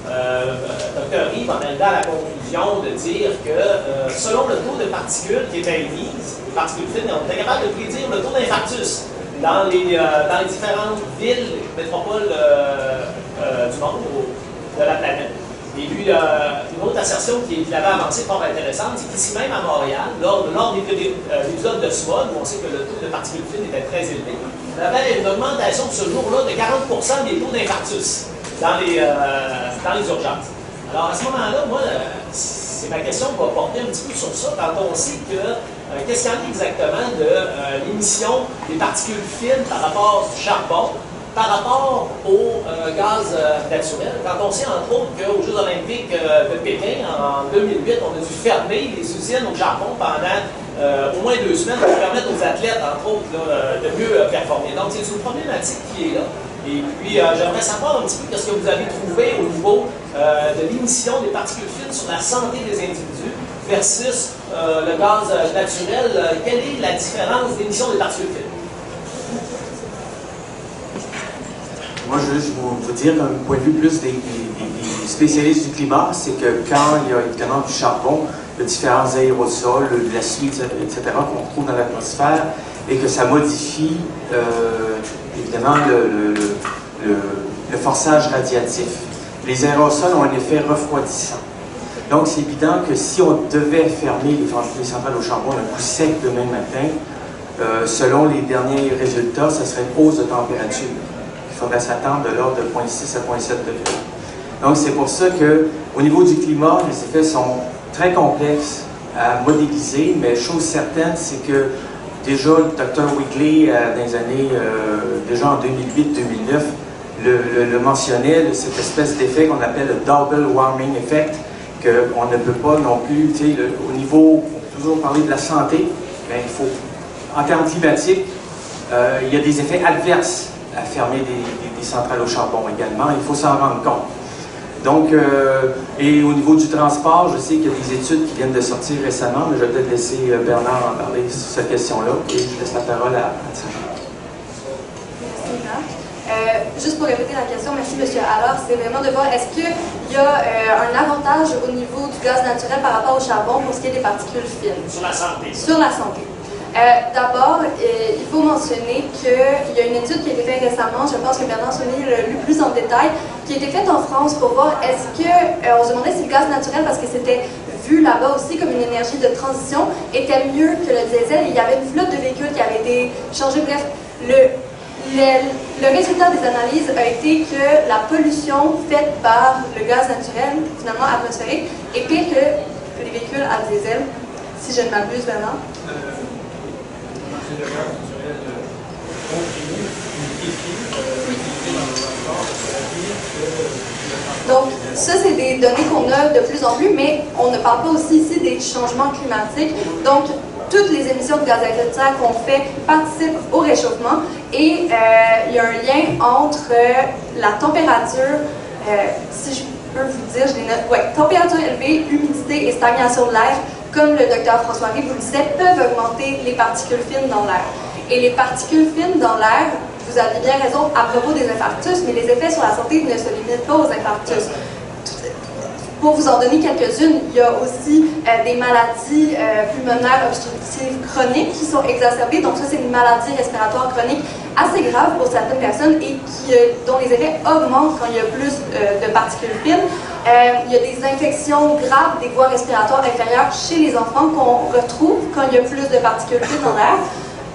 Dr. Rive en arrive à la conclusion de dire que selon le taux de particules qui est émis, les particules fines, on est capable de prédire le taux d'infarctus dans les différentes villes, métropoles du monde, de la planète. Et puis, une autre assertion qu'il avait avancée fort intéressante, c'est qu'ici même à Montréal, lors des épisodes de smog, où on sait que le taux de particules fines était très élevé, on avait une augmentation ce jour-là de 40% des taux d'infarctus dans les urgences. Alors, à ce moment-là, moi, c'est ma question va porter un petit peu sur ça, quand on sait que qu'est-ce qu'il y en est exactement de l'émission des particules fines par rapport au charbon, par rapport au gaz naturel. Quand on sait, entre autres, qu'aux Jeux olympiques de Pékin, en 2008, on a dû fermer les usines au charbon pendant au moins 2 semaines pour permettre aux athlètes, entre autres, là, de mieux performer. Donc, c'est une problématique qui est là. Et puis, j'aimerais savoir un petit peu ce que vous avez trouvé au niveau de l'émission des particules fines sur la santé des individus versus le gaz naturel. Quelle est la différence d'émission des particules fines? Moi, je veux juste vous dire, d'un point de vue plus des spécialistes du climat, c'est que quand il y a évidemment du charbon, de différents aérosols, de la suie, etc., qu'on retrouve dans l'atmosphère, et que ça modifie évidemment le forçage radiatif. Les aérosols ont un effet refroidissant. Donc, c'est évident que si on devait fermer les centrales au charbon un coup sec demain matin, selon les derniers résultats, ça serait une hausse de température. Il faudrait s'attendre de l'ordre de 0,6 à 0,7 degrés. Donc, c'est pour ça que Au niveau du climat, les effets sont très complexes à modéliser, mais chose certaine, c'est que déjà le Dr. Wigley, dans les années, déjà en 2008-2009, le mentionnait, cette espèce d'effet qu'on appelle le double warming effect, qu'on ne peut pas non plus, tu sais, au niveau, on peut toujours parler de la santé, mais il faut, en termes climatiques, il y a des effets adverses à fermer des centrales au charbon également, il faut s'en rendre compte. Donc, et au niveau du transport, je sais qu'il y a des études qui viennent de sortir récemment, mais je vais peut-être laisser Bernard en parler sur cette question-là, et je laisse la parole à Thierry. Juste pour répéter la question, merci M. Allard, c'est vraiment de voir est-ce qu'il y a un avantage au niveau du gaz naturel par rapport au charbon pour ce qui est des particules fines? Sur la santé. Sur la santé. D'abord, il faut mentionner qu'il y a une étude qui a été faite récemment, je pense que Bernard Saunier l'a lu plus en détail, qui a été faite en France pour voir est-ce que, on se demandait si le gaz naturel, parce que c'était vu là-bas aussi comme une énergie de transition, était mieux que le diesel. Il y avait une flotte de véhicules qui avait été changée. Bref, le résultat des analyses a été que la pollution faite par le gaz naturel, finalement atmosphérique, est pire que les véhicules à diesel, si je ne m'abuse, Bernard. Le gaz naturel continue, donc, ça, c'est des données qu'on a de plus en plus, mais on ne parle pas aussi ici des changements climatiques. Donc, toutes les émissions de gaz à effet de serre qu'on fait participent au réchauffement et il y a un lien entre la température, si je peux vous dire, je les note, ouais, température élevée, humidité et stagnation de l'air, comme le docteur François-Henri vous le disait, peuvent augmenter les particules fines dans l'air. Et les particules fines dans l'air, vous avez bien raison à propos des infarctus, mais les effets sur la santé ne se limitent pas aux infarctus. Pour vous en donner quelques-unes, il y a aussi des maladies pulmonaires obstructives chroniques qui sont exacerbées. Donc ça, c'est une maladie respiratoire chronique assez grave pour certaines personnes et dont les effets augmentent quand il y a plus de particules fines. Il y a des infections graves des voies respiratoires inférieures chez les enfants qu'on retrouve quand il y a plus de particules fines dans l'air.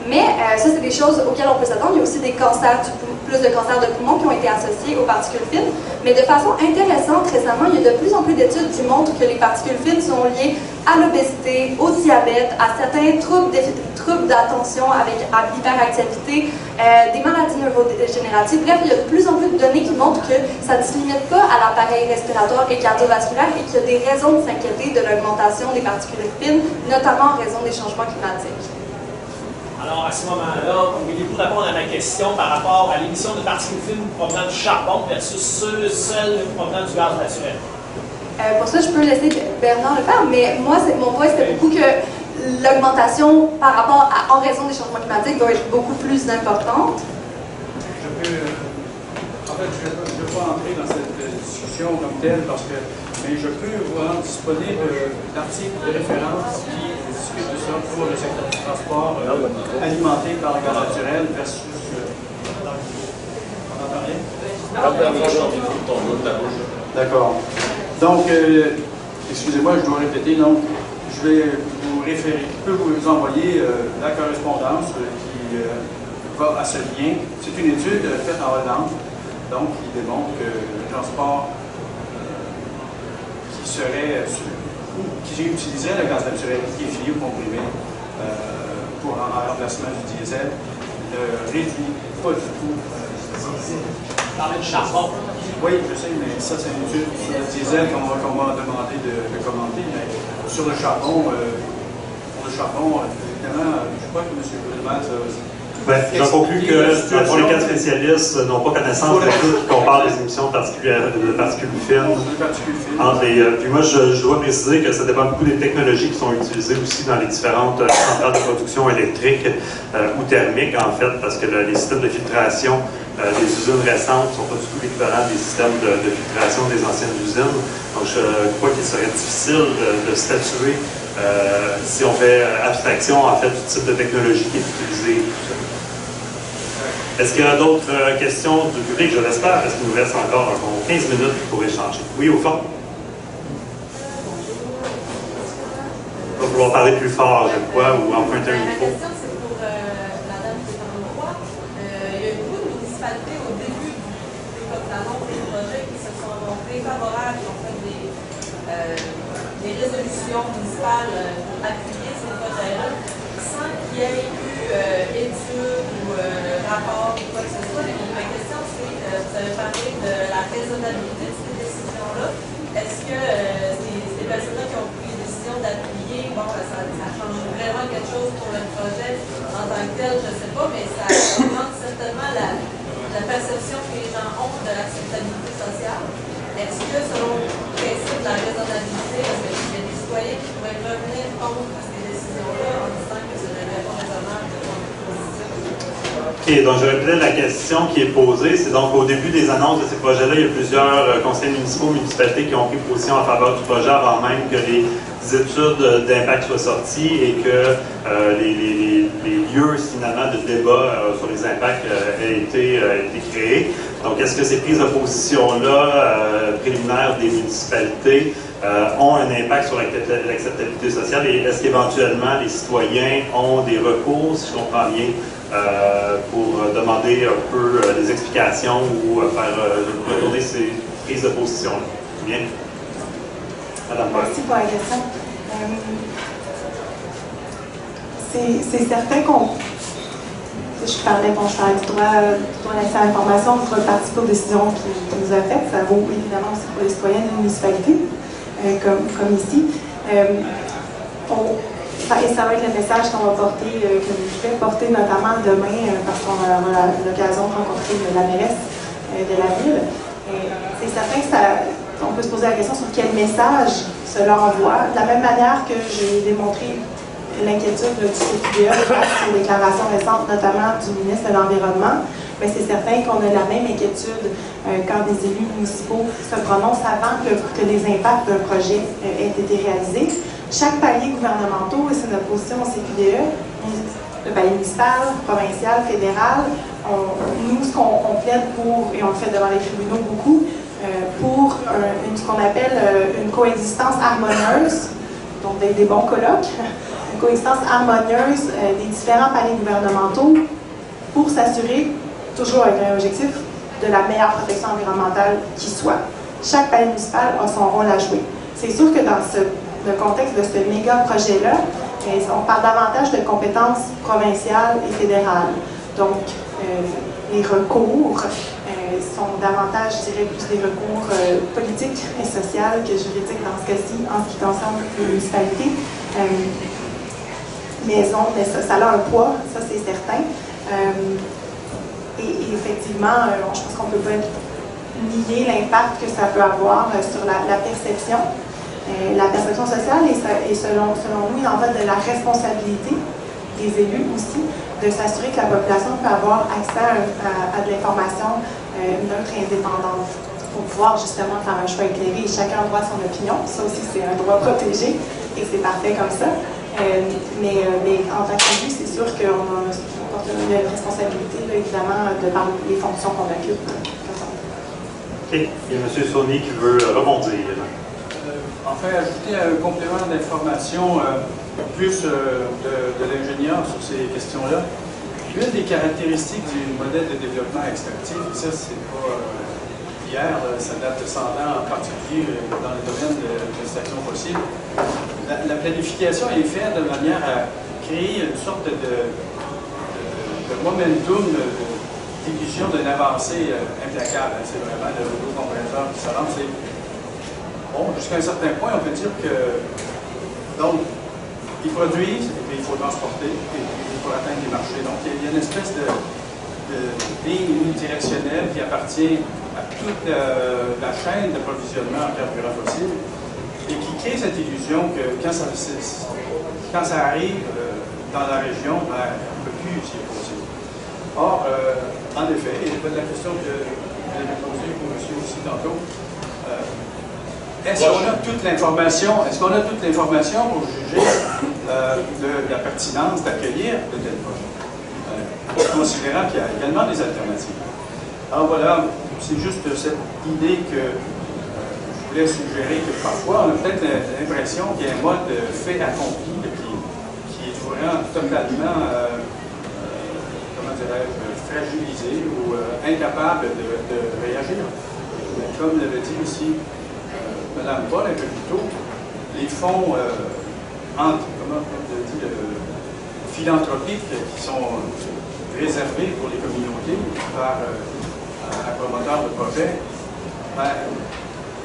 Mais ça, c'est des choses auxquelles on peut s'attendre. Il y a aussi des cancers plus de cancers de poumon qui ont été associés aux particules fines. Mais de façon intéressante, récemment, il y a de plus en plus d'études qui montrent que les particules fines sont liées à l'obésité, au diabète, à certains troubles d'attention avec hyperactivité, des maladies neurodégénératives. Bref, il y a de plus en plus de données qui montrent que ça ne se limite pas à l'appareil respiratoire et cardiovasculaire et qu'il y a des raisons de s'inquiéter de l'augmentation des particules fines, notamment en raison des changements climatiques. Alors, à ce moment-là, pourriez-vous répondre à ma question par rapport à l'émission de particules fines provenant du charbon versus celles provenant du gaz naturel? Pour ça, je peux laisser Bernard le faire, mais moi, mon point, c'était beaucoup que l'augmentation par rapport en raison des changements climatiques va être beaucoup plus importante. Je ne vais pas entrer dans cette discussion comme telle, mais je peux vous rendre disponible l'article de référence qui discute de ça pour le secteur du transport alimenté par le gaz naturel versus... On entend rien? D'accord. Donc, excusez-moi, je dois répéter, donc, je vais vous référer, je peux vous envoyer la correspondance qui va à ce lien. C'est une étude faite en Hollande, donc qui démontre que le transport qui utiliserait le gaz naturel liquéfié ou comprimé pour en remplacement du diesel ne réduit pas du tout. Vous parlez de charbon. Oui, je sais, mais ça, c'est une étude sur le diesel qu'on va demander de commenter. Mais sur le charbon, évidemment, je crois que M. Goldman j'en conclus que pour les quatre spécialistes n'ont pas connaissance de tout, qu'on parle des émissions de particules fines. Puis moi, je dois préciser que ça dépend beaucoup des technologies qui sont utilisées aussi dans les différentes centrales de production électrique ou thermique, en fait, parce que les systèmes de filtration des usines récentes ne sont pas du tout l'équivalent des systèmes de filtration des anciennes usines. Donc, je crois qu'il serait difficile de statuer si on fait abstraction, en fait, du type de technologie qui est utilisée. Est-ce qu'il y a d'autres questions du public? Je l'espère, parce qu'il nous reste encore 15 minutes pour échanger. Oui, au fond? Il va falloir parler plus fort, je crois, ou emprunter un micro. Ma question, c'est pour la dame qui est en droit. Il y a beaucoup de municipalités au début des l'annonce des projets qui se sont montrées favorables, qui ont fait des les résolutions municipales pour appuyer ces projets-là sans qu'il y ait eu étude ou rapport ou quoi que ce soit. Ma question, c'est, vous avez parlé de la raisonnabilité de ces décisions-là. Est-ce que ces personnes-là qui ont pris les décisions d'appuyer, bon, ça change vraiment quelque chose pour le projet en tant que tel, je ne sais pas, mais ça augmente certainement la perception que les gens ont de l'acceptabilité sociale. Est-ce que, selon le principe de la raisonnabilité, est-ce qu'il y a des citoyens qui pourraient revenir contre ces décisions-là en disant que ce n'est pas raisonnable de prendre une position? OK, donc je répète la question qui est posée. C'est donc au début des annonces de ces projets-là, il y a plusieurs conseils municipaux, municipalités qui ont pris position en faveur du projet avant même que les études d'impact soient sorties et que les lieux finalement de débat sur les impacts aient été créés. Donc, est-ce que ces prises de position-là, préliminaires des municipalités, ont un impact sur l'acceptabilité sociale et est-ce qu'éventuellement les citoyens ont des recours, si je comprends bien, pour demander un peu des explications ou faire retourner ces prises de position-là? Bien? Madame Paul. Merci pour la question. C'est certain qu'on... Je parlais du droit d'accès à l'information, du droit de participer aux décisions qui nous affectent. Ça vaut évidemment aussi pour les citoyens d'une municipalité, comme ici. Et ça va être le message qu'on va porter, que je vais porter notamment demain, parce qu'on aura l'occasion de rencontrer la mairesse de la ville. C'est certain qu'on peut se poser la question sur quel message cela envoie. De la même manière que j'ai démontré l'inquiétude du CQDE sur les déclarations récentes, notamment du ministre de l'Environnement, mais c'est certain qu'on a la même inquiétude quand des élus municipaux se prononcent avant que les impacts d'un projet aient été réalisés. Chaque palier gouvernemental, et c'est notre position au CQDE, le palier municipal, provincial, fédéral, nous, ce qu'on plaide pour, et on le fait devant les tribunaux beaucoup, pour ce qu'on appelle une coexistence harmonieuse, donc des bons colloques, une coexistence harmonieuse des différents paliers gouvernementaux pour s'assurer, toujours avec un objectif, de la meilleure protection environnementale qui soit. Chaque palier municipal a son rôle à jouer. C'est sûr que dans le contexte de ce méga projet-là, on parle davantage de compétences provinciales et fédérales. Donc, les recours sont davantage, je dirais, plus des recours politiques et sociaux que juridiques dans ce cas-ci, en ce qui concerne les municipalités. Mais ça a un poids, ça c'est certain. Et effectivement, je pense qu'on ne peut pas nier l'impact que ça peut avoir sur la perception. La perception sociale et selon nous, il en va de la responsabilité des élus aussi, de s'assurer que la population peut avoir accès à de l'information neutre et indépendante pour pouvoir justement faire un choix éclairé. Chacun a droit à son opinion, ça aussi c'est un droit protégé et c'est parfait comme ça. Mais en tant qu'élu, c'est sûr qu'on porte une responsabilité, là, évidemment, de par les fonctions qu'on occupe. OK. Il y a M. Saunier qui veut rebondir. Enfin, ajouter un complément d'information plus de l'ingénieur sur ces questions-là. Une des caractéristiques du modèle de développement extractif, et ça, c'est pas hier, ça date de 100 ans en particulier dans le domaine de l'extraction fossile. La planification est faite de manière à créer une sorte de momentum d'illusion d'une avancée implacable. C'est vraiment le rouleau compresseur qui s'avance. Bon, jusqu'à un certain point, on peut dire que donc, ils produisent, et puis il faut transporter, et il faut atteindre les marchés. Donc, il y a une espèce de ligne unidirectionnelle qui appartient à toute la chaîne d'approvisionnement en carburant fossile et qui crée cette illusion que quand ça arrive dans la région, on ne peut plus s'y opposer. Or, en effet, et la question que vous avez posée pour monsieur aussi tantôt, est-ce qu'on a toute l'information pour juger de la pertinence d'accueillir de tels projets, considérant qu'il y a également des alternatives. Alors voilà, c'est juste cette idée que je voulais suggérer que parfois on a peut-être l'impression qu'il y a un mode fait accompli qui est vraiment totalement, comment dirais-je, fragilisé ou incapable de réagir. Mais comme l'avait dit ici Mme Paul un peu plus tôt, les fonds philanthropiques qui sont réservés pour les communautés par un promoteur de projet,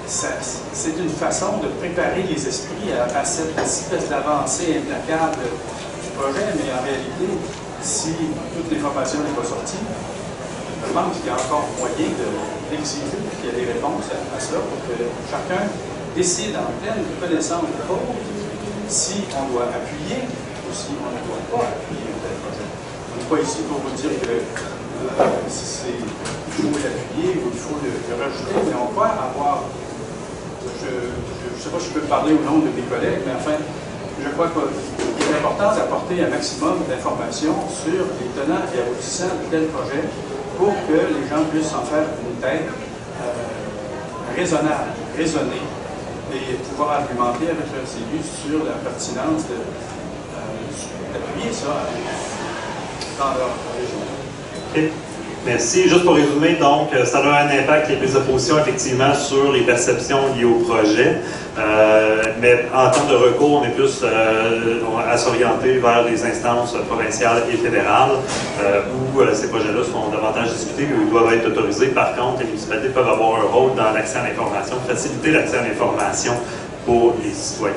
c'est une façon de préparer les esprits à cette espèce d'avancée implacable du projet, mais en réalité, si toute l'information n'est pas sortie, je pense qu'il y a encore moyen d'exiger qu'il y ait des réponses à cela pour que chacun décide en pleine connaissance de cause si on doit appuyer ou si on ne doit pas appuyer un tel projet. On n'est pas ici pour vous dire que il faut l'appuyer ou il faut le rejeter, mais on va avoir, je ne sais pas si je peux parler au nom de mes collègues, mais enfin, je crois qu'il est important d'apporter un maximum d'informations sur les tenants et aboutissants de tels projets pour que les gens puissent en faire une tête raisonnable, raisonnée, et pouvoir argumenter avec leurs élus sur la pertinence d'appuyer ça dans leur région. Okay. Merci. Juste pour résumer, donc, ça a un impact, les prises de position, effectivement, sur les perceptions liées au projet. Mais en termes de recours, on est plus à s'orienter vers les instances provinciales et fédérales où ces projets-là sont davantage discutés et où ils doivent être autorisés. Par contre, les municipalités peuvent avoir un rôle dans l'accès à l'information, faciliter l'accès à l'information pour les citoyens.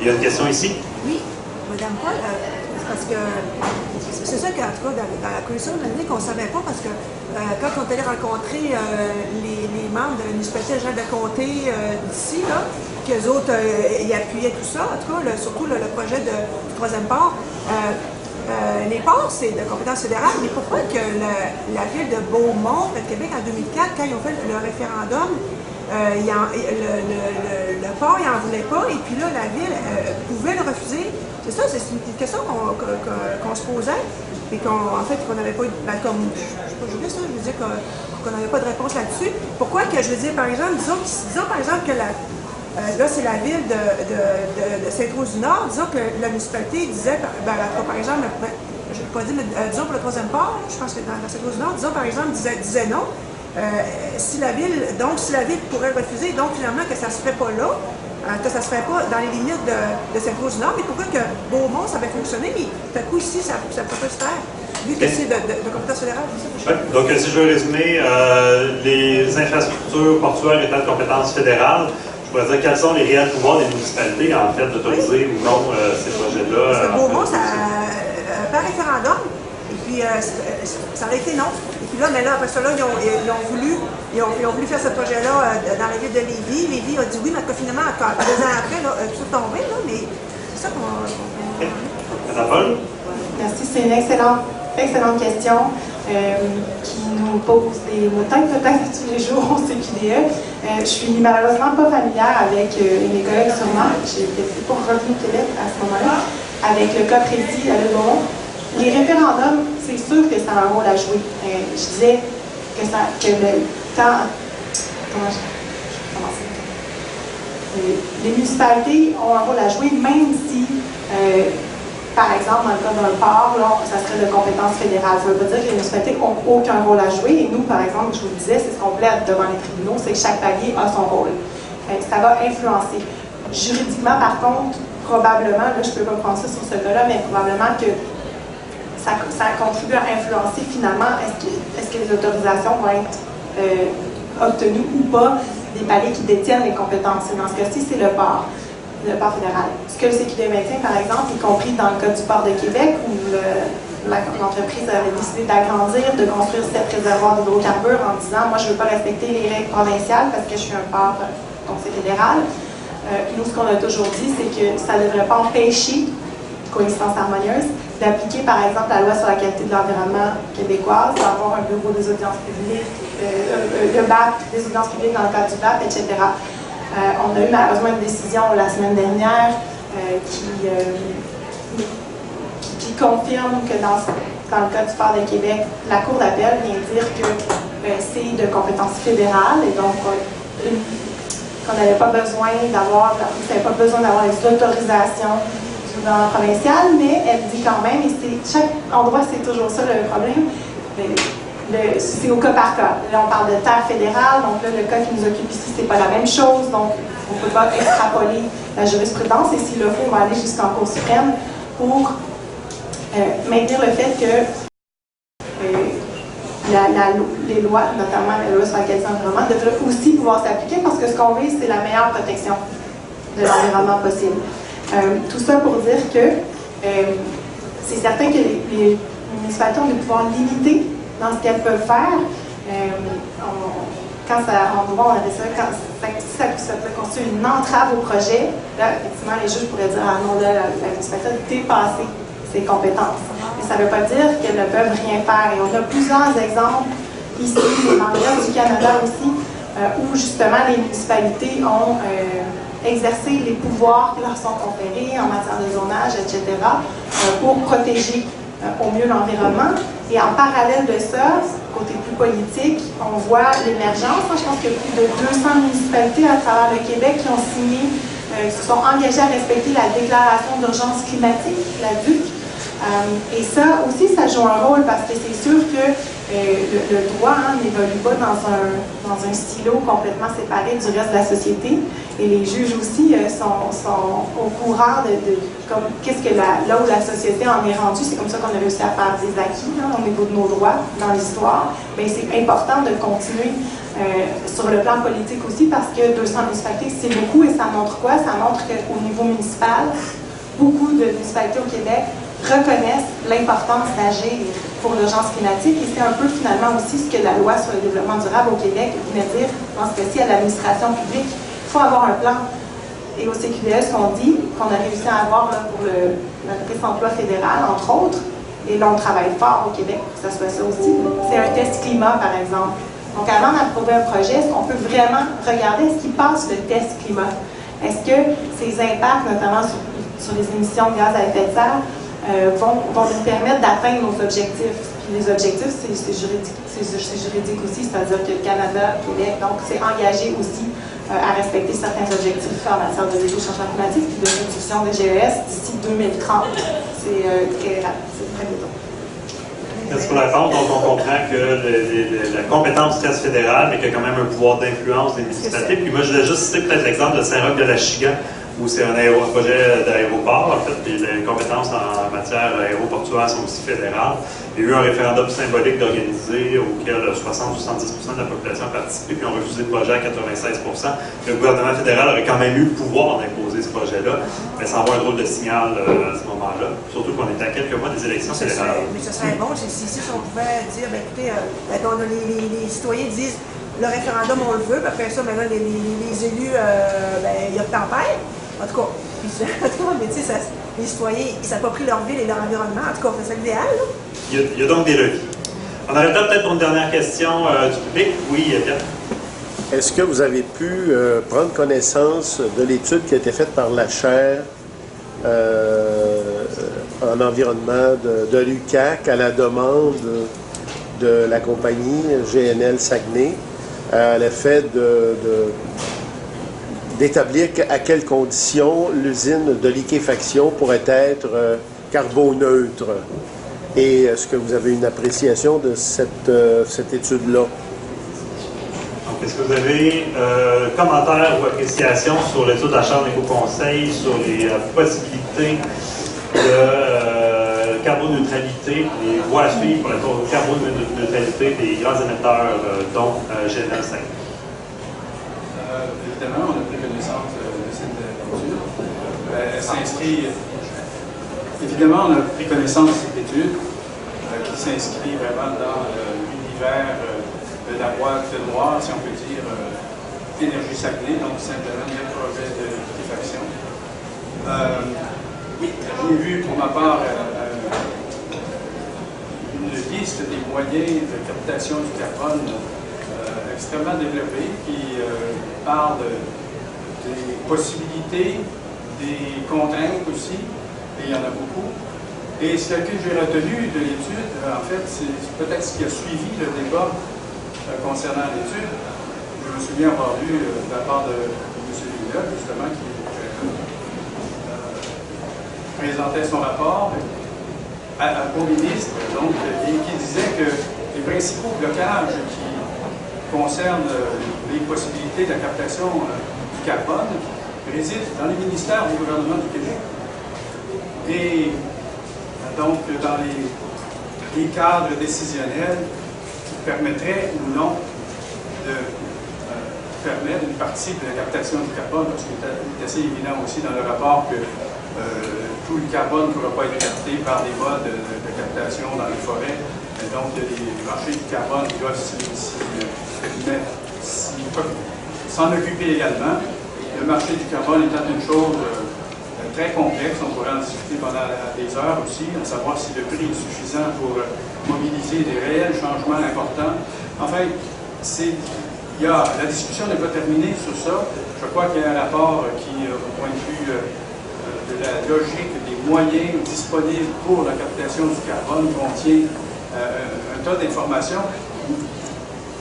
Il y a une question ici? Oui, Madame Paul, parce que c'est ça qu'en tout cas, dans la commission de l'année, qu'on ne savait pas, parce que quand on est allé rencontrer les membres de la municipalité de Jean-de-Comté d'ici, qu'eux autres y appuyaient tout ça, en tout cas, surtout le projet du troisième port, les ports, c'est de compétence fédérale, mais pourquoi que la ville de Beaumont, le Québec, en 2004, quand ils ont fait le référendum, le port, il n'en voulait pas, et puis là, la ville pouvait le refuser. C'est ça, c'est une question qu'on se posait, et qu'en fait, qu'on n'avait pas eu, comme, je ne sais pas, je veux dire qu'on n'avait pas de réponse là-dessus. Pourquoi que, je veux dire, par exemple, disons par exemple que là, c'est la ville de Sainte-Rose-du-Nord, disons que la municipalité disait, par exemple, je ne vais pas dire, mais disons pour le troisième port, je pense que dans Sainte-Rose-du-Nord, disons par exemple, disait non. Si la ville pourrait refuser, donc finalement que ça ne se ferait pas là, que ça ne se ferait pas dans les limites de Sainte-Rose-du-Nord, mais pourquoi que Beaumont, ça avait fonctionné, mais tout à coup ici, ça ne peut pas se faire, vu que c'est de compétence fédérale. Donc, si je veux résumer, les infrastructures portuaires étant de compétence fédérale, je pourrais dire quels sont les réels pouvoirs des municipalités, en fait, d'autoriser ou non ces projets-là. Parce que Beaumont, par référendum, et puis ça aurait été non. Et puis là, mais là, après ça, là, ils ont voulu faire ce projet-là dans la ville de Lévis. Lévis a dit oui, mais finalement, 2 ans après, là, tout est tombé, là, mais c'est ça qu'on... Madame Paul? Merci, c'est une excellente question qui nous pose des moutons peut-être tous les jours au CQDE. Je suis malheureusement pas familière avec mes collègues sûrement, j'étais pas revenue au Québec à ce moment-là, avec le cas précis à Beaumont. Les référendums, c'est sûr que ça a un rôle à jouer. Je disais que le temps... Comment je commence? Les municipalités ont un rôle à jouer, même si, par exemple, dans le cas d'un port, là, ça serait de compétence fédérale. Ça ne veut pas dire que les municipalités n'ont aucun rôle à jouer. Et nous, par exemple, je vous le disais, c'est ce qu'on plaide devant les tribunaux, c'est que chaque palier a son rôle. Ça va influencer. Juridiquement, par contre, probablement, là, je ne peux pas prendre ça sur ce cas-là, mais probablement que ça contribue à influencer finalement est-ce que les autorisations vont être obtenues ou pas des paliers qui détiennent les compétences. Et dans ce cas-ci, c'est le port fédéral. Ce que le CQD maintient, par exemple, y compris dans le cas du port de Québec, où l'entreprise avait décidé d'agrandir, de construire 7 réservoirs d'hydrocarbures en disant « Moi, je ne veux pas respecter les règles provinciales parce que je suis un port, donc c'est fédéral. » Nous, ce qu'on a toujours dit, c'est que ça ne devrait pas empêcher coexistence harmonieuse, d'appliquer par exemple la loi sur la qualité de l'environnement québécoise, d'avoir un bureau des audiences publiques, le BAP, des audiences publiques dans le cadre du BAP, etc. On a eu malheureusement une décision la semaine dernière qui confirme que dans le cas du port de Québec, la Cour d'appel vient dire que c'est de compétence fédérale et donc qu'on n'avait pas besoin d'avoir les autorisations dans la provinciale, mais elle dit quand même, et chaque endroit c'est toujours ça le problème, c'est au cas par cas. Là, on parle de terre fédérale, donc là, le cas qui nous occupe ici, c'est pas la même chose, donc on ne peut pas extrapoler la jurisprudence, et s'il le faut, on va aller jusqu'en Cour suprême pour maintenir le fait que les lois, notamment la loi sur la qualité de l'environnement, devraient aussi pouvoir s'appliquer parce que ce qu'on vise, c'est la meilleure protection de l'environnement possible. Tout ça pour dire que c'est certain que les municipalités ont des pouvoirs limités dans ce qu'elles peuvent faire. En droit, on avait ça, quand ça peut constituer une entrave au projet, là, effectivement, les juges pourraient dire, ah non, là, la municipalité a dépassé ses compétences. Mais ça ne veut pas dire qu'elles ne peuvent rien faire. Et on a plusieurs exemples ici, dans le reste du Canada aussi, où justement les municipalités ont exercé les pouvoirs qui leur sont conférés en matière de zonage, etc., pour protéger au mieux l'environnement. Et en parallèle de ça, côté plus politique, on voit l'émergence. Je pense qu'il y a plus de 200 municipalités à travers le Québec qui ont signé, qui se sont engagées à respecter la déclaration d'urgence climatique, la DUC. Et ça aussi, ça joue un rôle parce que c'est sûr que le droit n'évolue pas dans un stylo complètement séparé du reste de la société. Et les juges aussi sont au courant de qu'est-ce que là où la société en est rendue. C'est comme ça qu'on a réussi à faire des acquis au niveau de nos droits dans l'histoire. Mais c'est important de continuer sur le plan politique aussi parce que 200 municipalités, c'est beaucoup. Et ça montre quoi? Ça montre qu'au niveau municipal, beaucoup de municipalités au Québec reconnaissent l'importance d'agir pour l'urgence climatique et c'est un peu finalement aussi ce que la loi sur le développement durable au Québec venait dire dans ce cas-ci à l'administration publique. Il faut avoir un plan. Et au CQDS, qu'on dit, qu'on a réussi à avoir là, pour la récente loi fédérale, entre autres, et là on travaille fort au Québec pour que ça soit ça aussi, c'est un test climat par exemple. Donc avant d'approuver un projet, est-ce qu'on peut vraiment regarder est-ce qu'il passe le test climat? Est-ce que ces impacts, notamment sur les émissions de gaz à effet de serre, vont nous permettre d'atteindre nos objectifs. Puis les objectifs, c'est juridique aussi, c'est-à-dire que le Canada, le Québec, donc c'est engagé aussi à respecter certains objectifs en matière de lutte au changement climatique et de réduction des GES d'ici 2030. C'est très bientôt. Merci pour la réponse. Donc, on comprend que la compétence reste fédérale, mais qu'il y a quand même un pouvoir d'influence des municipalités. Puis moi, je voulais juste citer peut-être l'exemple de Saint-Roch-de-la-Chigan, où c'est un projet d'aéroport, en fait, puis les compétences en matière aéroportuaire sont aussi fédérales. Il y a eu un référendum symbolique d'organiser auquel 60-70% de la population a participé, puis ont refusé le projet à 96%. Le gouvernement fédéral aurait quand même eu le pouvoir d'imposer ce projet-là, mais ça envoie un drôle de signal à ce moment-là, surtout qu'on est à quelques mois des élections fédérales. Mais ce serait bon si on pouvait dire, écoutez, les citoyens disent le référendum, on le veut, puis après ça, maintenant, les élus, ils obtempèrent. En tout cas, mais tu sais, les citoyens, ils s'approprient leur ville et leur environnement. En tout cas, c'est l'idéal. Il y a donc des leviers. On aurait peut-être pour une dernière question du public. Oui, Pierre. Est-ce que vous avez pu prendre connaissance de l'étude qui a été faite par la chaire en environnement de l'UQAC à la demande de la compagnie GNL Saguenay à l'effet d'établir à quelles conditions l'usine de liquéfaction pourrait être carboneutre? Et est-ce que vous avez une appréciation de cette étude-là? Donc, est-ce que vous avez commentaires ou appréciations sur l'étude de la Chambre d'éco-conseil sur les possibilités de carboneutralité, les voies à suivre pour la carboneutralité des grands émetteurs, dont GNL Saguenay? Évidemment, on a pris connaissance de cette étude. Elle s'inscrit. Évidemment, on a pris connaissance de cette étude qui s'inscrit vraiment dans l'univers de la boîte noire, si on peut dire, Énergie Saguenay, donc simplement le projet de liquéfaction. J'ai vu pour ma part une liste des moyens de captation du carbone extrêmement développée qui parle des possibilités, des contraintes aussi, et il y en a beaucoup. Et ce que j'ai retenu de l'étude, en fait, c'est peut-être ce qui a suivi le débat concernant l'étude. Je me souviens avoir lu de la part de M. Villeneuve, justement, qui présentait son rapport. au ministre, donc, et qui disait que les principaux blocages qui concernent les possibilités de la captation du carbone résident dans les ministères du gouvernement du Québec. Et donc, dans les cadres décisionnels qui permettraient ou non de permettre une partie de la captation du carbone, parce qu'il est assez évident aussi dans le rapport que tout le carbone ne pourra pas être capté par des modes de captation dans les forêts. Et donc, il y a des marchés du carbone qui doivent s'en occuper également. Le marché du carbone étant une chose très complexe, on pourrait en discuter pendant des heures aussi, à savoir si le prix est suffisant pour mobiliser des réels changements importants. Enfin, la discussion n'est pas terminée sur ça. Je crois qu'il y a un rapport qui, au point de vue de la logique des moyens disponibles pour la captation du carbone, contient un tas d'informations.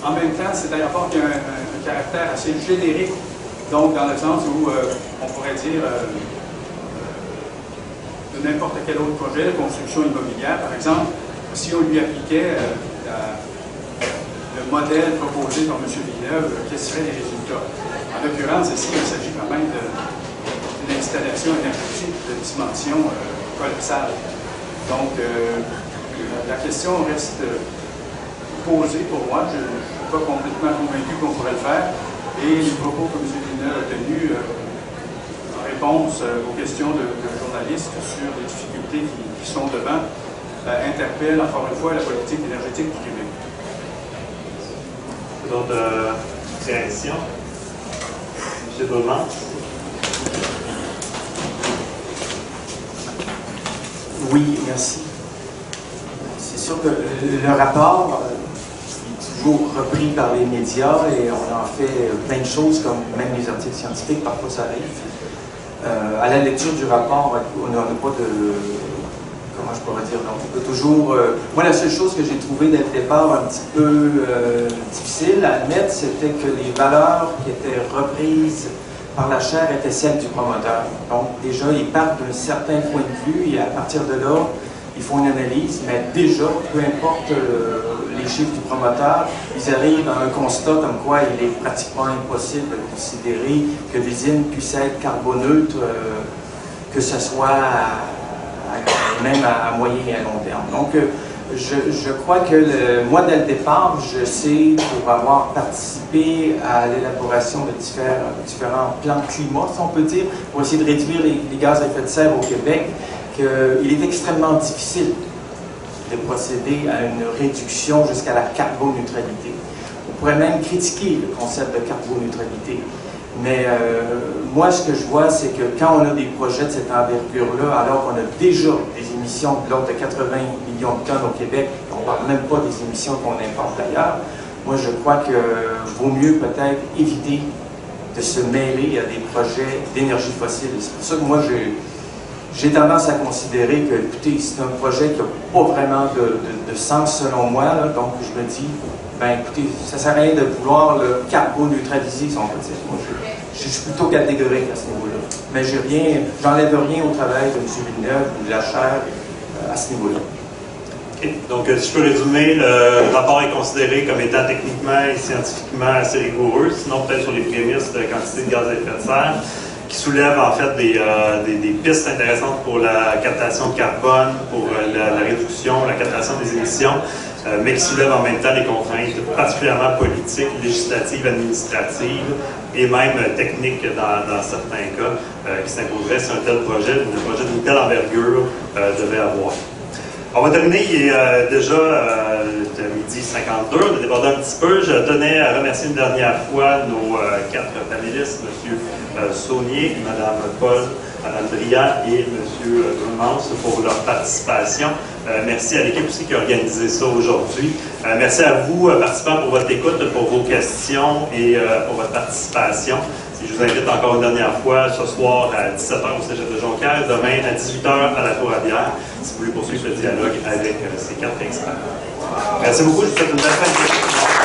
En même temps, c'est un rapport qui a un caractère assez générique, donc dans le sens où on pourrait dire de n'importe quel autre projet de construction immobilière, par exemple, si on lui appliquait le modèle proposé par M. Villeneuve, quels seraient les résultats? En l'occurrence, ici, il s'agit quand même d'une installation énergétique de dimension colossale. Donc, la question reste posée pour moi. Je ne suis pas complètement convaincu qu'on pourrait le faire. Et les propos que M. Villeneuve a tenus en réponse aux questions de journalistes sur les difficultés qui sont devant interpellent encore une fois la politique énergétique du Québec. D'autres réactions? M. Beaumont? Oui, merci. C'est sûr que le rapport est toujours repris par les médias et on en fait plein de choses, comme même les articles scientifiques, parfois ça arrive. À la lecture du rapport, on n'a pas de... Comment je pourrais dire? Donc, on peut toujours... moi, la seule chose que j'ai trouvée dès le départ un petit peu difficile à admettre, c'était que les valeurs qui étaient reprises par la chaire étaient celles du promoteur. Donc, déjà, ils partent d'un certain point de vue et à partir de là, ils font une analyse, mais déjà, peu importe les chiffres du promoteur, ils arrivent à un constat comme quoi il est pratiquement impossible de considérer que l'usine puisse être carboneutre, que ce soit même à moyen et à long terme. Donc, je crois que moi, dès le départ, je sais, pour avoir participé à l'élaboration de différents plans climat, si on peut dire, pour essayer de réduire les gaz à effet de serre au Québec, qu'il est extrêmement difficile de procéder à une réduction jusqu'à la carboneutralité. On pourrait même critiquer le concept de carboneutralité. Mais moi, ce que je vois, c'est que quand on a des projets de cette envergure-là, alors qu'on a déjà des émissions de l'ordre de 80 millions de tonnes au Québec, on ne parle même pas des émissions qu'on importe d'ailleurs, moi, je crois qu'il vaut mieux peut-être éviter de se mêler à des projets d'énergie fossile. C'est pour ça que moi, j'ai tendance à considérer que, écoutez, c'est un projet qui n'a pas vraiment de sens selon moi, là, donc je me dis, ben écoutez, ça ne sert à rien de vouloir le carboneutraliser, si on peut dire. Moi, je suis plutôt catégorique à ce niveau-là. Mais j'enlève rien au travail de M. Villeneuve ou de la chaire à ce niveau-là. Okay. Donc, si je peux résumer, le rapport est considéré comme étant techniquement et scientifiquement assez rigoureux, sinon peut-être sur les prémices de quantité de gaz à effet de serre, qui soulève en fait des pistes intéressantes pour la captation de carbone, pour la réduction, la captation des émissions, mais qui soulève en même temps des contraintes particulièrement politiques, législatives, administratives et même techniques dans certains cas qui s'imposeraient si un tel projet d'une telle envergure devait avoir. On va terminer, il est déjà midi 52, on a débordé un petit peu. Je tenais à remercier une dernière fois nos 4 panélistes, M. Saunier, Mme Paul, Mme Briand et M. Grumans pour leur participation. Merci à l'équipe aussi qui a organisé ça aujourd'hui. Merci à vous, participants, pour votre écoute, pour vos questions et pour votre participation. Je vous invite encore une dernière fois ce soir à 17h au Cégep de Jonquière, demain à 18h à la Tour à bière, si vous voulez poursuivre le dialogue avec ces 4 experts. Merci beaucoup, je vous souhaite une belle fin de journée.